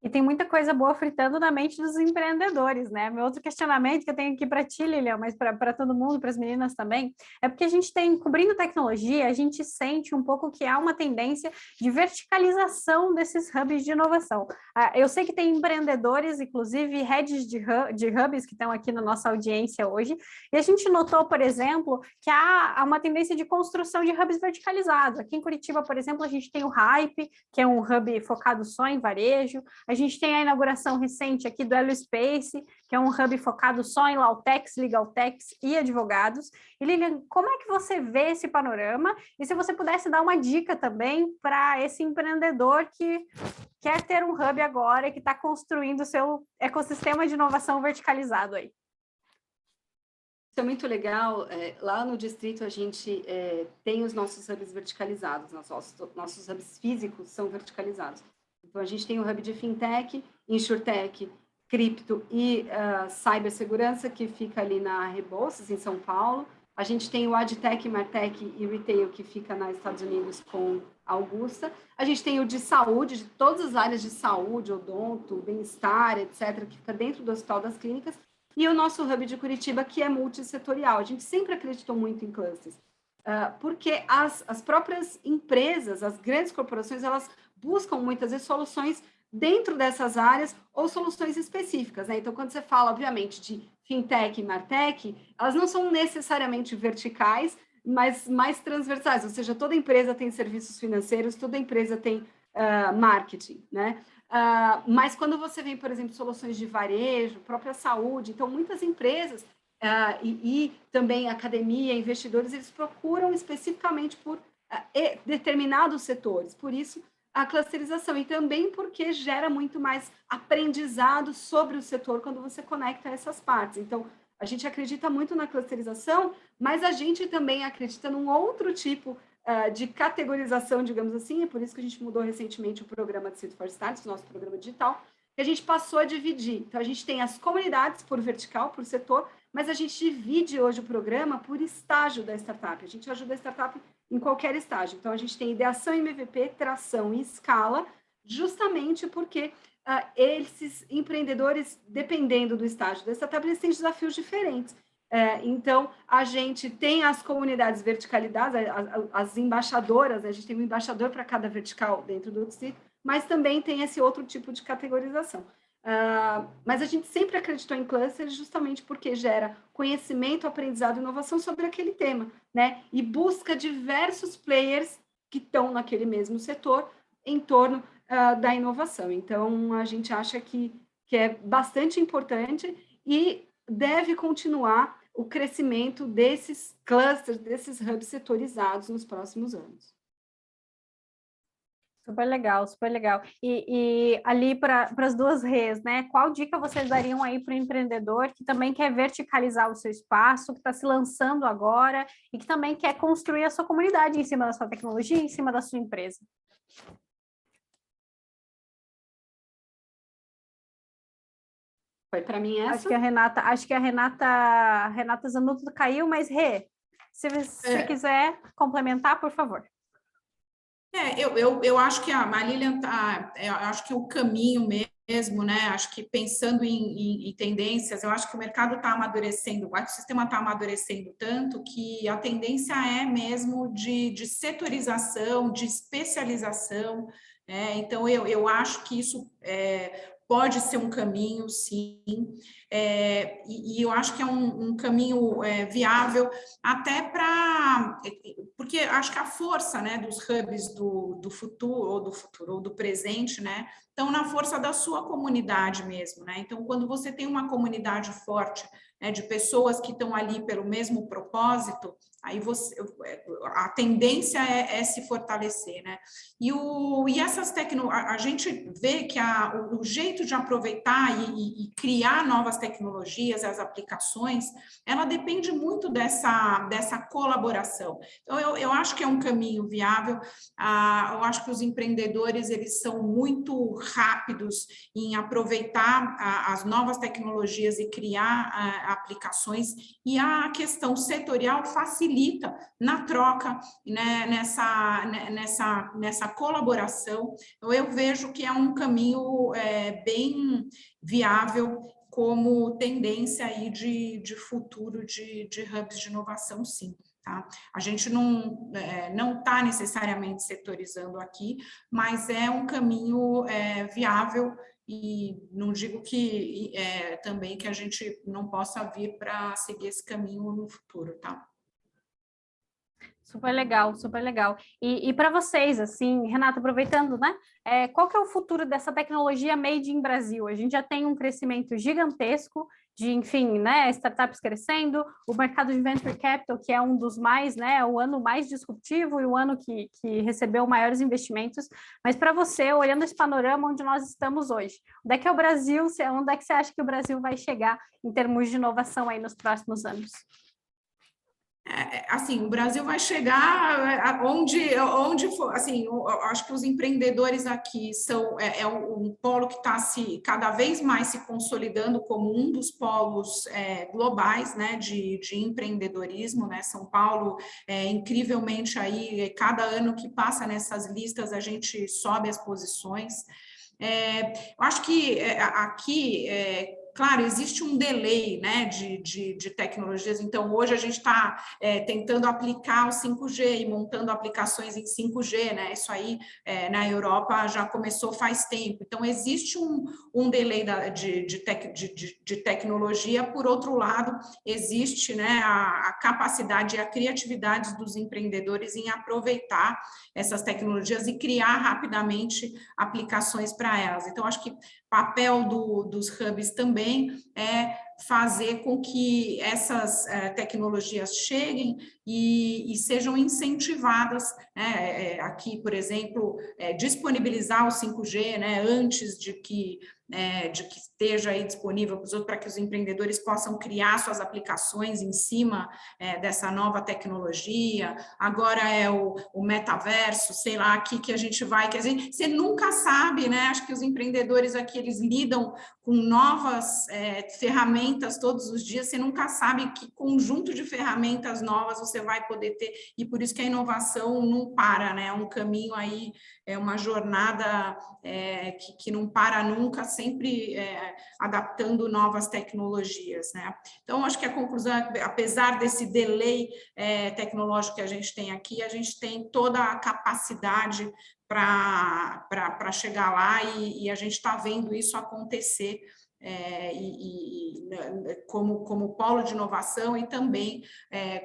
E tem muita coisa boa fritando na mente dos empreendedores, né? Meu outro questionamento que eu tenho aqui para ti, Lilian, mas para todo mundo, para as meninas também, é porque a gente tem, cobrindo tecnologia, a gente sente um pouco que há uma tendência de verticalização desses hubs de inovação. Eu sei que tem empreendedores, inclusive heads de hubs que estão aqui na nossa audiência hoje, e a gente notou, por exemplo, que há uma tendência de construção de hubs verticalizados. Aqui em Curitiba, por exemplo, a gente tem o Hype, que é um hub focado só em varejo. A gente tem a inauguração recente aqui do Hello Space, que é um hub focado só em Lautex, Legaltex e advogados. E Lilian, como é que você vê esse panorama? E se você pudesse dar uma dica também para esse empreendedor que quer ter um hub agora e que está construindo o seu ecossistema de inovação verticalizado aí.
Isso é muito legal. Lá no distrito a gente tem os nossos hubs verticalizados, nossos hubs físicos são verticalizados. Então a gente tem o hub de fintech, insurtech, cripto e cibersegurança, que fica ali na Rebouças, em São Paulo. A gente tem o AdTech, Martech e Retail, que fica nos Estados Unidos com Augusta. A gente tem o de saúde, de todas as áreas de saúde, odonto, bem-estar, etc., que fica dentro do Hospital das Clínicas. E o nosso hub de Curitiba, que é multissetorial. A gente sempre acreditou muito em clusters, porque as próprias empresas, as grandes corporações, elas buscam muitas vezes soluções dentro dessas áreas ou soluções específicas, né? Então, quando você fala, obviamente, de fintech e martech, elas não são necessariamente verticais, mas mais transversais, ou seja, toda empresa tem serviços financeiros, toda empresa tem marketing, né? Mas quando você vem, por exemplo, soluções de varejo, própria saúde, então muitas empresas e também academia, investidores, eles procuram especificamente por determinados setores, por isso a clusterização, e também porque gera muito mais aprendizado sobre o setor quando você conecta essas partes. Então, a gente acredita muito na clusterização, mas a gente também acredita num outro tipo de categorização, digamos assim, é por isso que a gente mudou recentemente o programa de Seed for Startups, nosso programa digital, que a gente passou a dividir. Então, a gente tem as comunidades por vertical, por setor, mas a gente divide hoje o programa por estágio da startup. A gente ajuda a startup em qualquer estágio. Então, a gente tem ideação, MVP, tração e escala, justamente porque esses empreendedores, dependendo do estágio da startup, eles têm desafios diferentes. Então, a gente tem as comunidades verticalizadas, as embaixadoras, a gente tem um embaixador para cada vertical dentro do distrito, mas também tem esse outro tipo de categorização. Mas a gente sempre acreditou em clusters justamente porque gera conhecimento, aprendizado e inovação sobre aquele tema, né? E busca diversos players que estão naquele mesmo setor em torno da inovação. Então, a gente acha que é bastante importante e deve continuar o crescimento desses clusters, desses hubs setorizados nos próximos anos.
Super legal, super legal. E ali para as duas Rês, né? Qual dica vocês dariam aí para o empreendedor que também quer verticalizar o seu espaço, que está se lançando agora e que também quer construir a sua comunidade em cima da sua tecnologia, em cima da sua empresa?
Foi para mim essa?
Acho que a Renata Zanotto caiu, mas Rê, se você quiser complementar, por favor.
Eu acho que a Lilian eu acho que o caminho mesmo, né? Acho que pensando em tendências, eu acho que o mercado está amadurecendo, o ecossistema está amadurecendo tanto que a tendência é mesmo de setorização, de especialização. Então, eu acho que isso pode ser um caminho, sim, e eu acho que é um caminho viável até porque acho que a força, né, dos hubs do futuro ou do presente, né, estão na força da sua comunidade mesmo, né? Então, quando você tem uma comunidade forte, né, de pessoas que estão ali pelo mesmo propósito, aí a tendência é se fortalecer, né? E essas a gente vê que o jeito de aproveitar e criar novas tecnologias, as aplicações, ela depende muito dessa colaboração. Então, eu acho que é um caminho viável. Eu acho que os empreendedores, eles são muito rápidos em aproveitar as novas tecnologias e criar aplicações, e a questão setorial facilita na troca, né, nessa colaboração. Então, eu vejo que é um caminho bem viável como tendência aí de futuro de hubs de inovação, sim. Tá? A gente não está necessariamente setorizando aqui, mas é um caminho viável, e não digo que também que a gente não possa vir para seguir esse caminho no futuro, tá?
Super legal, super legal. E para vocês, assim, Renata, aproveitando, né? Qual que é o futuro dessa tecnologia made in Brasil? A gente já tem um crescimento gigantesco de, enfim, né, startups crescendo, o mercado de venture capital, que é um dos mais, né, o ano mais disruptivo e o ano que recebeu maiores investimentos. Mas para você, olhando esse panorama onde nós estamos hoje, onde é que é o Brasil, onde é que você acha que o Brasil vai chegar em termos de inovação aí nos próximos anos?
Assim, o Brasil vai chegar onde for, assim, eu acho que os empreendedores aqui são um polo que está cada vez mais se consolidando como um dos polos globais, né, de empreendedorismo, né? São Paulo, incrivelmente aí, cada ano que passa nessas listas a gente sobe as posições. Eu acho que aqui claro, existe um delay, né, de tecnologias, então hoje a gente está tentando aplicar o 5G e montando aplicações em 5G, né, isso aí na Europa já começou faz tempo, então existe um delay de tecnologia, por outro lado, existe, né, a capacidade e a criatividade dos empreendedores em aproveitar essas tecnologias e criar rapidamente aplicações para elas, então acho que papel dos hubs também é fazer com que essas tecnologias cheguem e sejam incentivadas, né? Aqui, por exemplo, disponibilizar o 5G, né, antes de que esteja aí disponível para que os empreendedores possam criar suas aplicações em cima dessa nova tecnologia. Agora é o metaverso, sei lá, aqui que a gente vai, você nunca sabe, né? Acho que os empreendedores aqui, eles lidam com novas ferramentas todos os dias, você nunca sabe que conjunto de ferramentas novas você vai poder ter, e por isso que a inovação não para, né? É um caminho aí, é uma jornada que não para nunca, sempre adaptando novas tecnologias, né? Então, acho que a conclusão é, apesar desse delay tecnológico que a gente tem aqui, a gente tem toda a capacidade para chegar lá e a gente está vendo isso acontecer como polo de inovação e também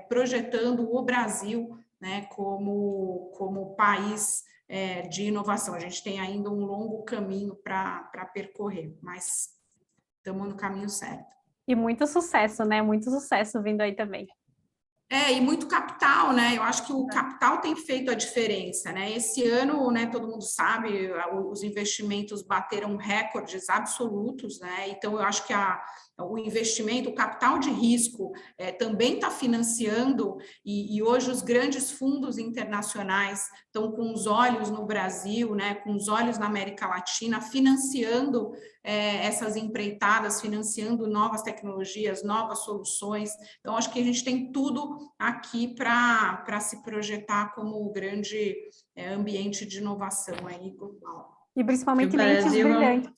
projetando o Brasil, né, como país de inovação. A gente tem ainda um longo caminho para percorrer, mas estamos no caminho certo.
E muito sucesso, né? Muito sucesso vindo aí também.
E muito capital, né? Eu acho que o capital tem feito a diferença, né? Esse ano, né, todo mundo sabe, os investimentos bateram recordes absolutos, né? Então, eu acho que o investimento, o capital de risco também está financiando, e hoje os grandes fundos internacionais estão com os olhos no Brasil, né, com os olhos na América Latina, financiando essas empreitadas, financiando novas tecnologias, novas soluções. Então, acho que a gente tem tudo aqui para se projetar como o grande ambiente de inovação aí global.
E principalmente mentes brilhantes.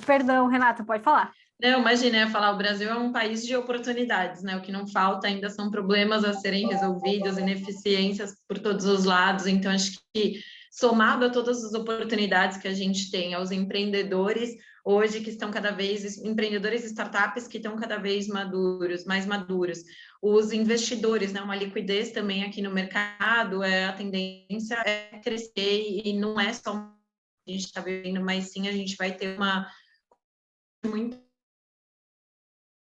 Perdão, Renata, pode falar.
Não, imagina, eu ia falar, o Brasil é um país de oportunidades, né? O que não falta ainda são problemas a serem resolvidos, ineficiências por todos os lados. Então, acho que somado a todas as oportunidades que a gente tem, aos empreendedores hoje que estão cada vez, empreendedores e startups que estão cada vez mais maduros, os investidores, né? Uma liquidez também aqui no mercado, a tendência é crescer e não é só a gente está vendo, mas sim a gente vai ter uma muito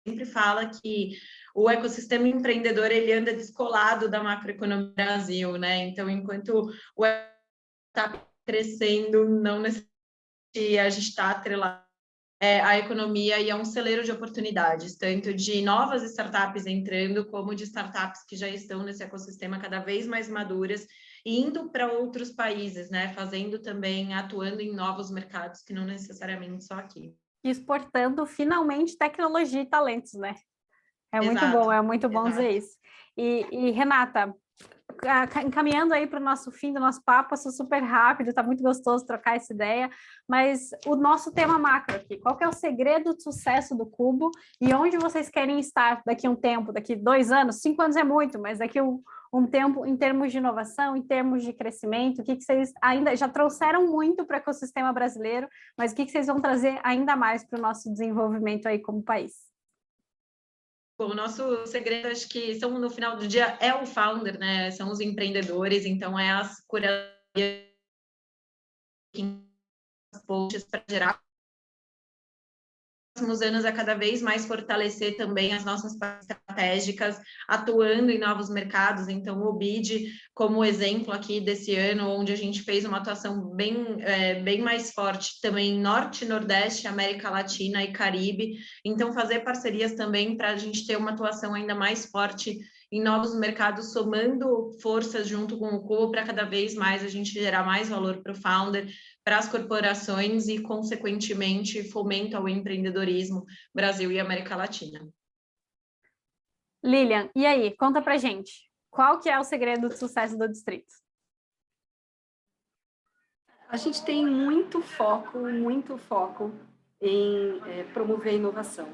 sempre fala que o ecossistema empreendedor ele anda descolado da macroeconomia do Brasil, né? Então, enquanto o está crescendo, não necessariamente a gente está atrelado à economia e é um celeiro de oportunidades, tanto de novas startups entrando, como de startups que já estão nesse ecossistema cada vez mais maduras e indo para outros países, né? Fazendo também, atuando em novos mercados que não necessariamente só aqui.
Exportando finalmente tecnologia e talentos, né? É muito bom dizer isso. E Renata, encaminhando aí para o nosso fim do nosso papo, passou super rápido, está muito gostoso trocar essa ideia, mas o nosso tema macro aqui, qual que é o segredo do sucesso do Cubo e onde vocês querem estar daqui a um tempo, daqui 2 anos, 5 anos é muito, mas daqui um tempo em termos de inovação, em termos de crescimento, o que vocês ainda já trouxeram muito para o ecossistema brasileiro, mas o que vocês vão trazer ainda mais para o nosso desenvolvimento aí como país?
Bom, o nosso segredo, acho que são, no final do dia, é o founder, né? São os empreendedores, então é as curadorias, posts para gerar próximos anos é cada vez mais fortalecer também as nossas estratégicas, atuando em novos mercados. Então, o BID, como exemplo aqui desse ano, onde a gente fez uma atuação bem mais forte também em Norte, Nordeste, América Latina e Caribe. Então, fazer parcerias também para a gente ter uma atuação ainda mais forte em novos mercados, somando forças junto com o Cubo para cada vez mais a gente gerar mais valor para o founder, para as corporações e, consequentemente, fomento ao empreendedorismo Brasil e América Latina.
Lilian, e aí, conta pra gente, qual que é o segredo do sucesso do Distrito?
A gente tem muito foco em promover inovação,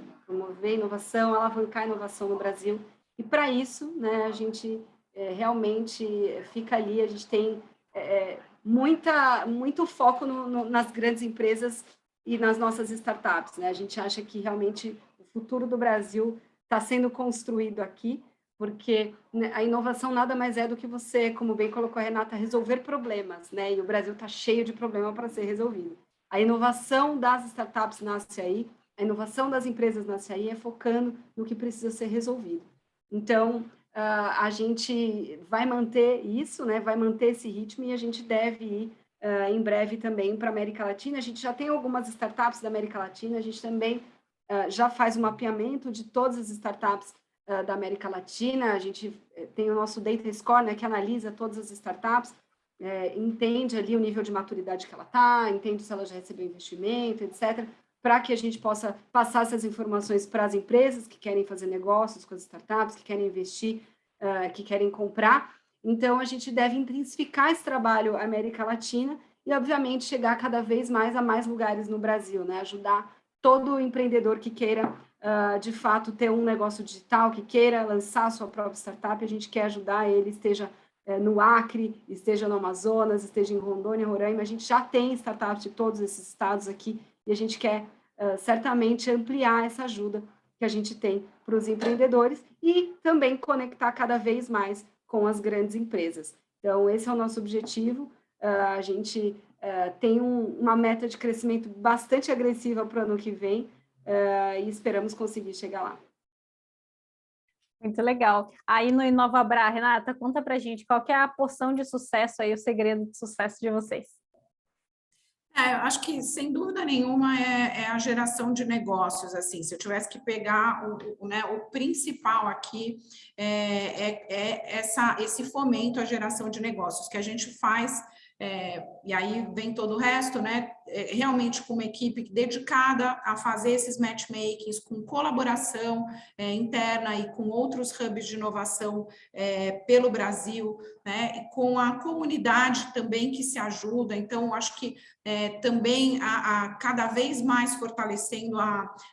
alavancar a inovação no Brasil. E para isso, né, a gente realmente fica ali, a gente tem muito foco nas grandes empresas e nas nossas startups, né? A gente acha que realmente o futuro do Brasil está sendo construído aqui, porque a inovação nada mais é do que você, como bem colocou a Renata, resolver problemas, né? E o Brasil está cheio de problema para ser resolvido. A inovação das startups nasce aí, a inovação das empresas nasce aí, focando no que precisa ser resolvido. Então, a gente vai manter isso, né? Vai manter esse ritmo e a gente deve ir em breve também para a América Latina. A gente já tem algumas startups da América Latina, a gente também já faz um mapeamento de todas as startups da América Latina. A gente tem o nosso Data Score, né, que analisa todas as startups, entende ali o nível de maturidade que ela está, entende se ela já recebeu investimento, etc., para que a gente possa passar essas informações para as empresas que querem fazer negócios com as startups, que querem investir, que querem comprar. Então, a gente deve intensificar esse trabalho na América Latina e, obviamente, chegar cada vez mais a mais lugares no Brasil, né? Ajudar todo empreendedor que queira, de fato, ter um negócio digital, que queira lançar a sua própria startup. A gente quer ajudar ele, esteja no Acre, esteja no Amazonas, esteja em Rondônia, Roraima. A gente já tem startups de todos esses estados aqui e a gente quer certamente ampliar essa ajuda que a gente tem para os empreendedores e também conectar cada vez mais com as grandes empresas. Então, esse é o nosso objetivo. A gente tem uma meta de crescimento bastante agressiva para o ano que vem e esperamos conseguir chegar lá.
Muito legal. Aí no InovaBrá, Renata, conta pra gente qual que é a porção de sucesso aí, o segredo de sucesso de vocês.
Eu acho que, sem dúvida nenhuma, é a geração de negócios, assim, se eu tivesse que pegar o principal aqui, esse fomento à geração de negócios, que a gente faz, e aí vem todo o resto, né, realmente com uma equipe dedicada a fazer esses matchmakings, com colaboração interna e com outros hubs de inovação pelo Brasil, né, e com a comunidade também que se ajuda. Então, acho que também cada vez mais fortalecendo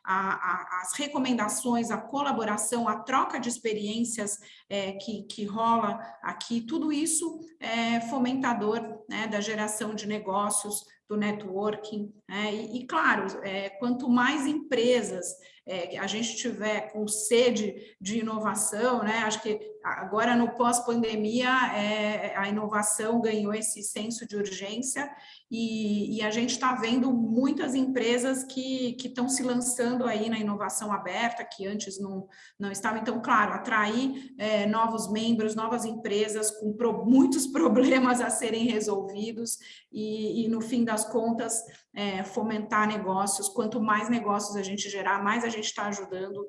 as recomendações, a colaboração, a troca de experiências que rola aqui, tudo isso é fomentador, né, da geração de negócios, do networking, né? E claro, quanto mais empresas a gente tiver com sede de inovação, né? Acho que agora no pós-pandemia a inovação ganhou esse senso de urgência e a gente está vendo muitas empresas que estão se lançando aí na inovação aberta, que antes não estavam. Então, claro, atrair novos membros, novas empresas com muitos problemas a serem resolvidos e no fim das contas, fomentar negócios. Quanto mais negócios a gente gerar, mais a gente está ajudando,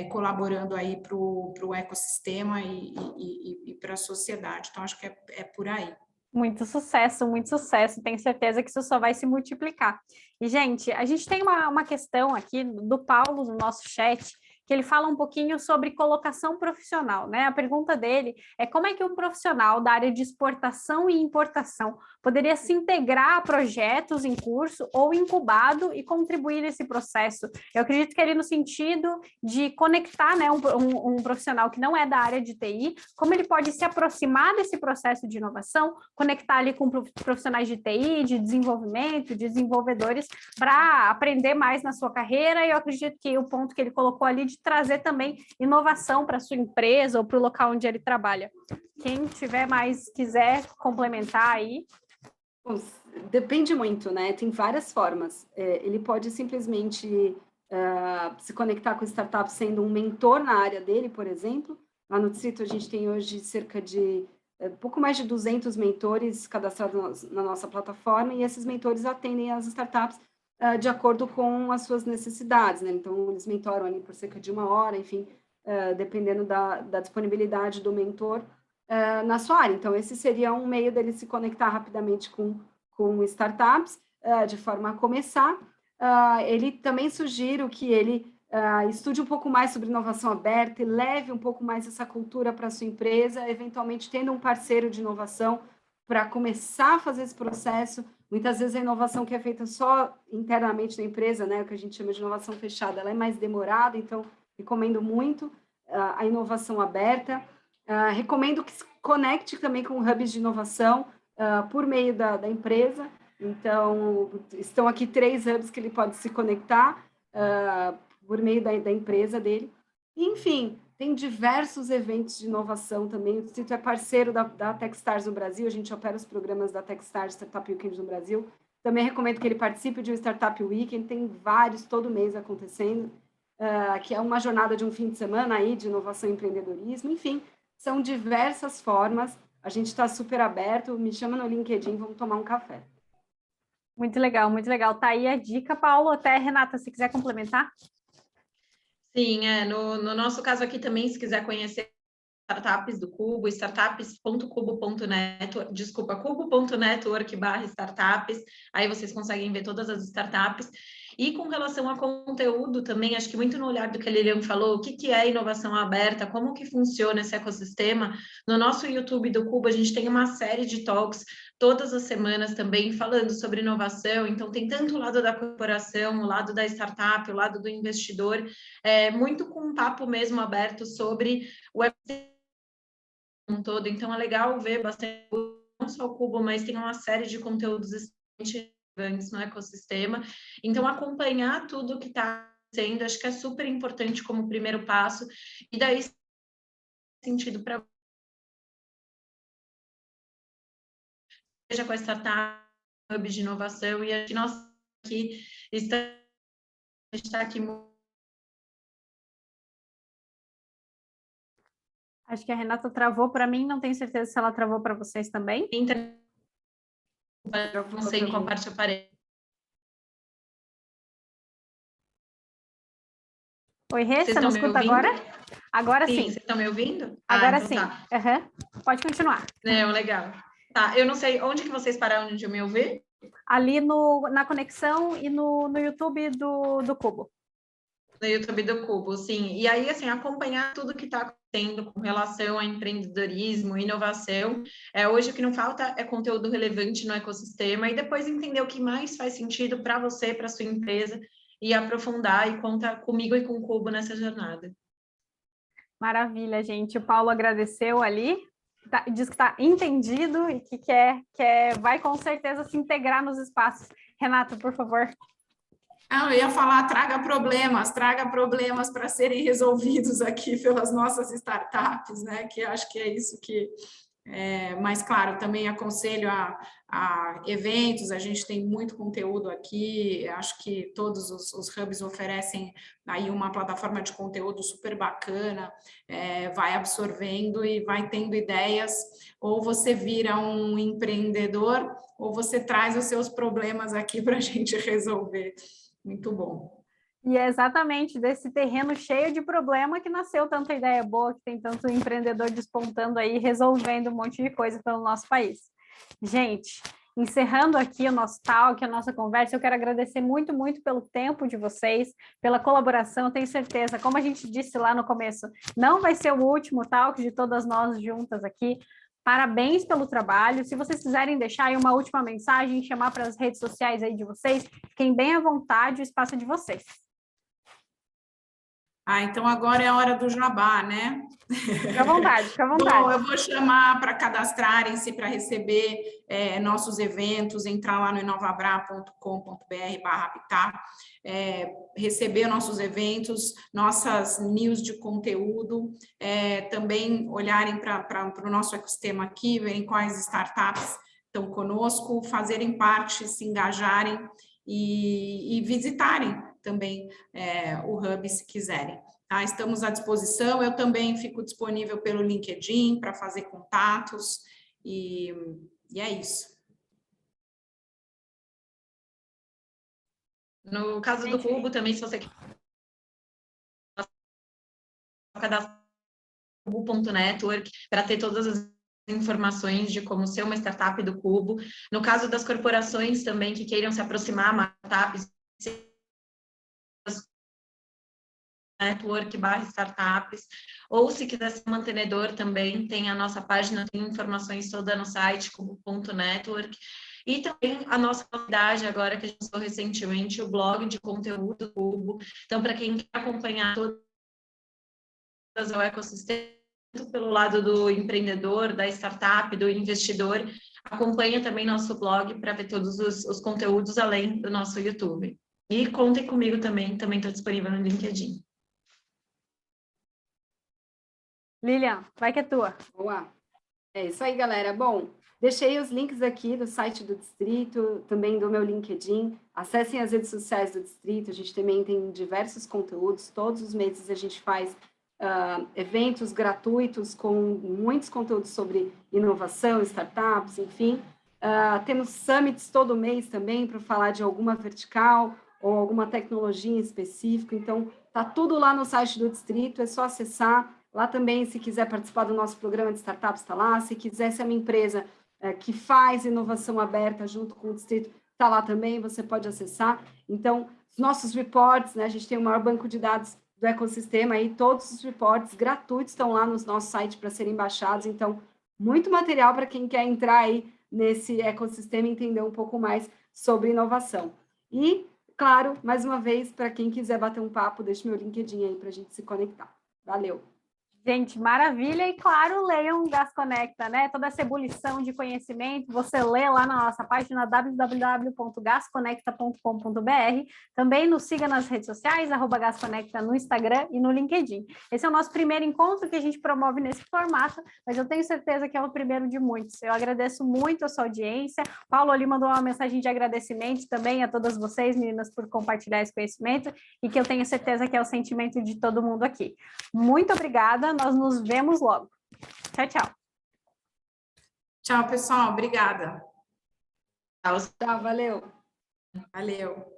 colaborando aí para o ecossistema e para a sociedade. Então, acho que é por aí.
Muito sucesso, muito sucesso. Tenho certeza que isso só vai se multiplicar. E, gente, a gente tem uma questão aqui do Paulo no nosso chat, que ele fala um pouquinho sobre colocação profissional, né? A pergunta dele é como é que um profissional da área de exportação e importação poderia se integrar a projetos em curso ou incubado e contribuir nesse processo. Eu acredito que ele no sentido de conectar, né, um profissional que não é da área de TI, como ele pode se aproximar desse processo de inovação, conectar ali com profissionais de TI, de desenvolvimento, de desenvolvedores, para aprender mais na sua carreira. E eu acredito que o ponto que ele colocou ali de de trazer também inovação para a sua empresa ou para o local onde ele trabalha. Quem tiver mais, quiser complementar aí.
Bom, depende muito, né? Tem várias formas. Ele pode simplesmente se conectar com startups sendo um mentor na área dele, por exemplo. Lá no Distrito, a gente tem hoje cerca de pouco mais de 200 mentores cadastrados na nossa plataforma, e esses mentores atendem as startups de acordo com as suas necessidades, né? Então, eles mentoram ali por cerca de 1 hora, enfim, dependendo da disponibilidade do mentor na sua área. Então, esse seria um meio dele se conectar rapidamente com startups, de forma a começar. Ele também sugiro que ele estude um pouco mais sobre inovação aberta e leve um pouco mais essa cultura para a sua empresa, eventualmente tendo um parceiro de inovação para começar a fazer esse processo. Muitas vezes a inovação que é feita só internamente na empresa, né, o que a gente chama de inovação fechada, ela é mais demorada, então recomendo muito a inovação aberta. Recomendo que se conecte também com hubs de inovação por meio da empresa. Então, estão aqui 3 hubs que ele pode se conectar por meio da empresa dele. Enfim, tem diversos eventos de inovação também. O Distrito é parceiro da Techstars no Brasil, a gente opera os programas da Techstars Startup Weekend no Brasil. Também recomendo que ele participe de um Startup Weekend, tem vários todo mês acontecendo, que é uma jornada de um fim de semana aí de inovação e empreendedorismo. Enfim, são diversas formas. A gente está super aberto. Me chama no LinkedIn, vamos tomar um café.
Muito legal, muito legal. Tá aí a dica, Paulo. Até, Renata, se quiser complementar.
Sim, no nosso caso aqui também, se quiser conhecer startups do Cubo, startups.cubo.net, desculpa, cubo.network/startups, aí vocês conseguem ver todas as startups. E com relação a conteúdo também, acho que muito no olhar do que a Lilian falou, o que é inovação aberta, como que funciona esse ecossistema. No nosso YouTube do Cubo, a gente tem uma série de talks todas as semanas também falando sobre inovação, então tem tanto o lado da corporação, o lado da startup, o lado do investidor, muito com um papo mesmo aberto sobre o todo, então é legal ver bastante, não só o Cubo, mas tem uma série de conteúdos extremamente relevantes no ecossistema, então acompanhar tudo que está acontecendo, acho que é super importante como primeiro passo, e daí sentido para seja com a startup, hub de inovação, e a nós aqui está aqui.
Acho que a Renata travou para mim, não tenho certeza se ela travou para vocês também.
Não sei em qual parte eu parei.
Oi, Rê, você me escuta agora? Agora sim.
Vocês estão me ouvindo?
Agora
então
sim.
Tá.
Pode continuar.
Legal. Tá, eu não sei, onde que vocês pararam de me ouvir?
Ali na conexão e no YouTube do Cubo.
No YouTube do Cubo, sim. E aí, assim, acompanhar tudo que está acontecendo com relação a empreendedorismo, inovação. Hoje o que não falta é conteúdo relevante no ecossistema e depois entender o que mais faz sentido para você, para sua empresa e aprofundar, e conta comigo e com o Cubo nessa jornada.
Maravilha, gente. O Paulo agradeceu ali, diz que está entendido e que vai com certeza se integrar nos espaços. Renata, por favor.
Eu ia falar, traga problemas para serem resolvidos aqui pelas nossas startups, né? Que acho que é isso que... mas, claro, também aconselho a eventos, a gente tem muito conteúdo aqui, acho que todos os hubs oferecem aí uma plataforma de conteúdo super bacana, vai absorvendo e vai tendo ideias, ou você vira um empreendedor, ou você traz os seus problemas aqui para a gente resolver. Muito bom.
E é exatamente desse terreno cheio de problema que nasceu tanta ideia boa, que tem tanto empreendedor despontando aí, resolvendo um monte de coisa pelo nosso país. Gente, encerrando aqui o nosso talk, a nossa conversa, eu quero agradecer muito, muito pelo tempo de vocês, pela colaboração, eu tenho certeza, como a gente disse lá no começo, não vai ser o último talk de todas nós juntas aqui. Parabéns pelo trabalho. Se vocês quiserem deixar aí uma última mensagem, chamar para as redes sociais aí de vocês, fiquem bem à vontade, o espaço é de vocês.
Então agora é a hora do jabá, né?
Fica à vontade, fica à vontade.
Bom, eu vou chamar para cadastrarem-se para receber nossos eventos, entrar lá no inovabra.com.br/habitat, receber nossos eventos, nossas news de conteúdo, também olharem para o nosso ecossistema aqui, verem quais startups estão conosco, fazerem parte, se engajarem e visitarem também o Hub, se quiserem. Tá? Estamos à disposição, eu também fico disponível pelo LinkedIn para fazer contatos, e é isso.
No caso do Cubo, também, se você quer cadastrar cubo.network para ter todas as informações de como ser uma startup do Cubo. No caso das corporações também que queiram se aproximar, startups, network/startups, ou se quiser ser mantenedor também, tem a nossa página, tem informações toda no site, cubo.network, e também a nossa novidade agora que a gente lançou recentemente, o blog de conteúdo do Cubo. Então, para quem quer acompanhar todas o ecossistema, pelo lado do empreendedor, da startup, do investidor, acompanha também nosso blog para ver todos os conteúdos além do nosso YouTube. E contem comigo também estou disponível no LinkedIn.
Lilian, vai que é tua.
Boa. É isso aí, galera. Bom, deixei os links aqui do site do Distrito, também do meu LinkedIn. Acessem as redes sociais do Distrito, a gente também tem diversos conteúdos. Todos os meses a gente faz eventos gratuitos com muitos conteúdos sobre inovação, startups, enfim. Temos summits todo mês também para falar de alguma vertical ou alguma tecnologia em específico. Então, tá tudo lá no site do Distrito, é só acessar. Lá também, se quiser participar do nosso programa de startups, está lá. Se quiser ser uma empresa que faz inovação aberta junto com o Distrito, está lá também, você pode acessar. Então, os nossos reports, né, a gente tem o maior banco de dados do ecossistema, aí todos os reports gratuitos estão lá no nosso site para serem baixados. Então, muito material para quem quer entrar aí nesse ecossistema e entender um pouco mais sobre inovação. E, claro, mais uma vez, para quem quiser bater um papo, deixa meu LinkedIn aí para a gente se conectar. Valeu!
Gente, maravilha, e claro, leiam o Gas Conecta, né? Toda essa ebulição de conhecimento, você lê lá na nossa página www.gasconecta.com.br. Também nos siga nas redes sociais, @gasconecta no Instagram e no LinkedIn. Esse é o nosso primeiro encontro que a gente promove nesse formato, mas eu tenho certeza que é o primeiro de muitos. Eu agradeço muito a sua audiência. Paulo ali mandou uma mensagem de agradecimento também a todas vocês, meninas, por compartilhar esse conhecimento, e que eu tenho certeza que é o sentimento de todo mundo aqui. Muito obrigada. Nós nos vemos logo. Tchau, tchau.
Tchau, pessoal. Obrigada.
Tchau, valeu.
Valeu.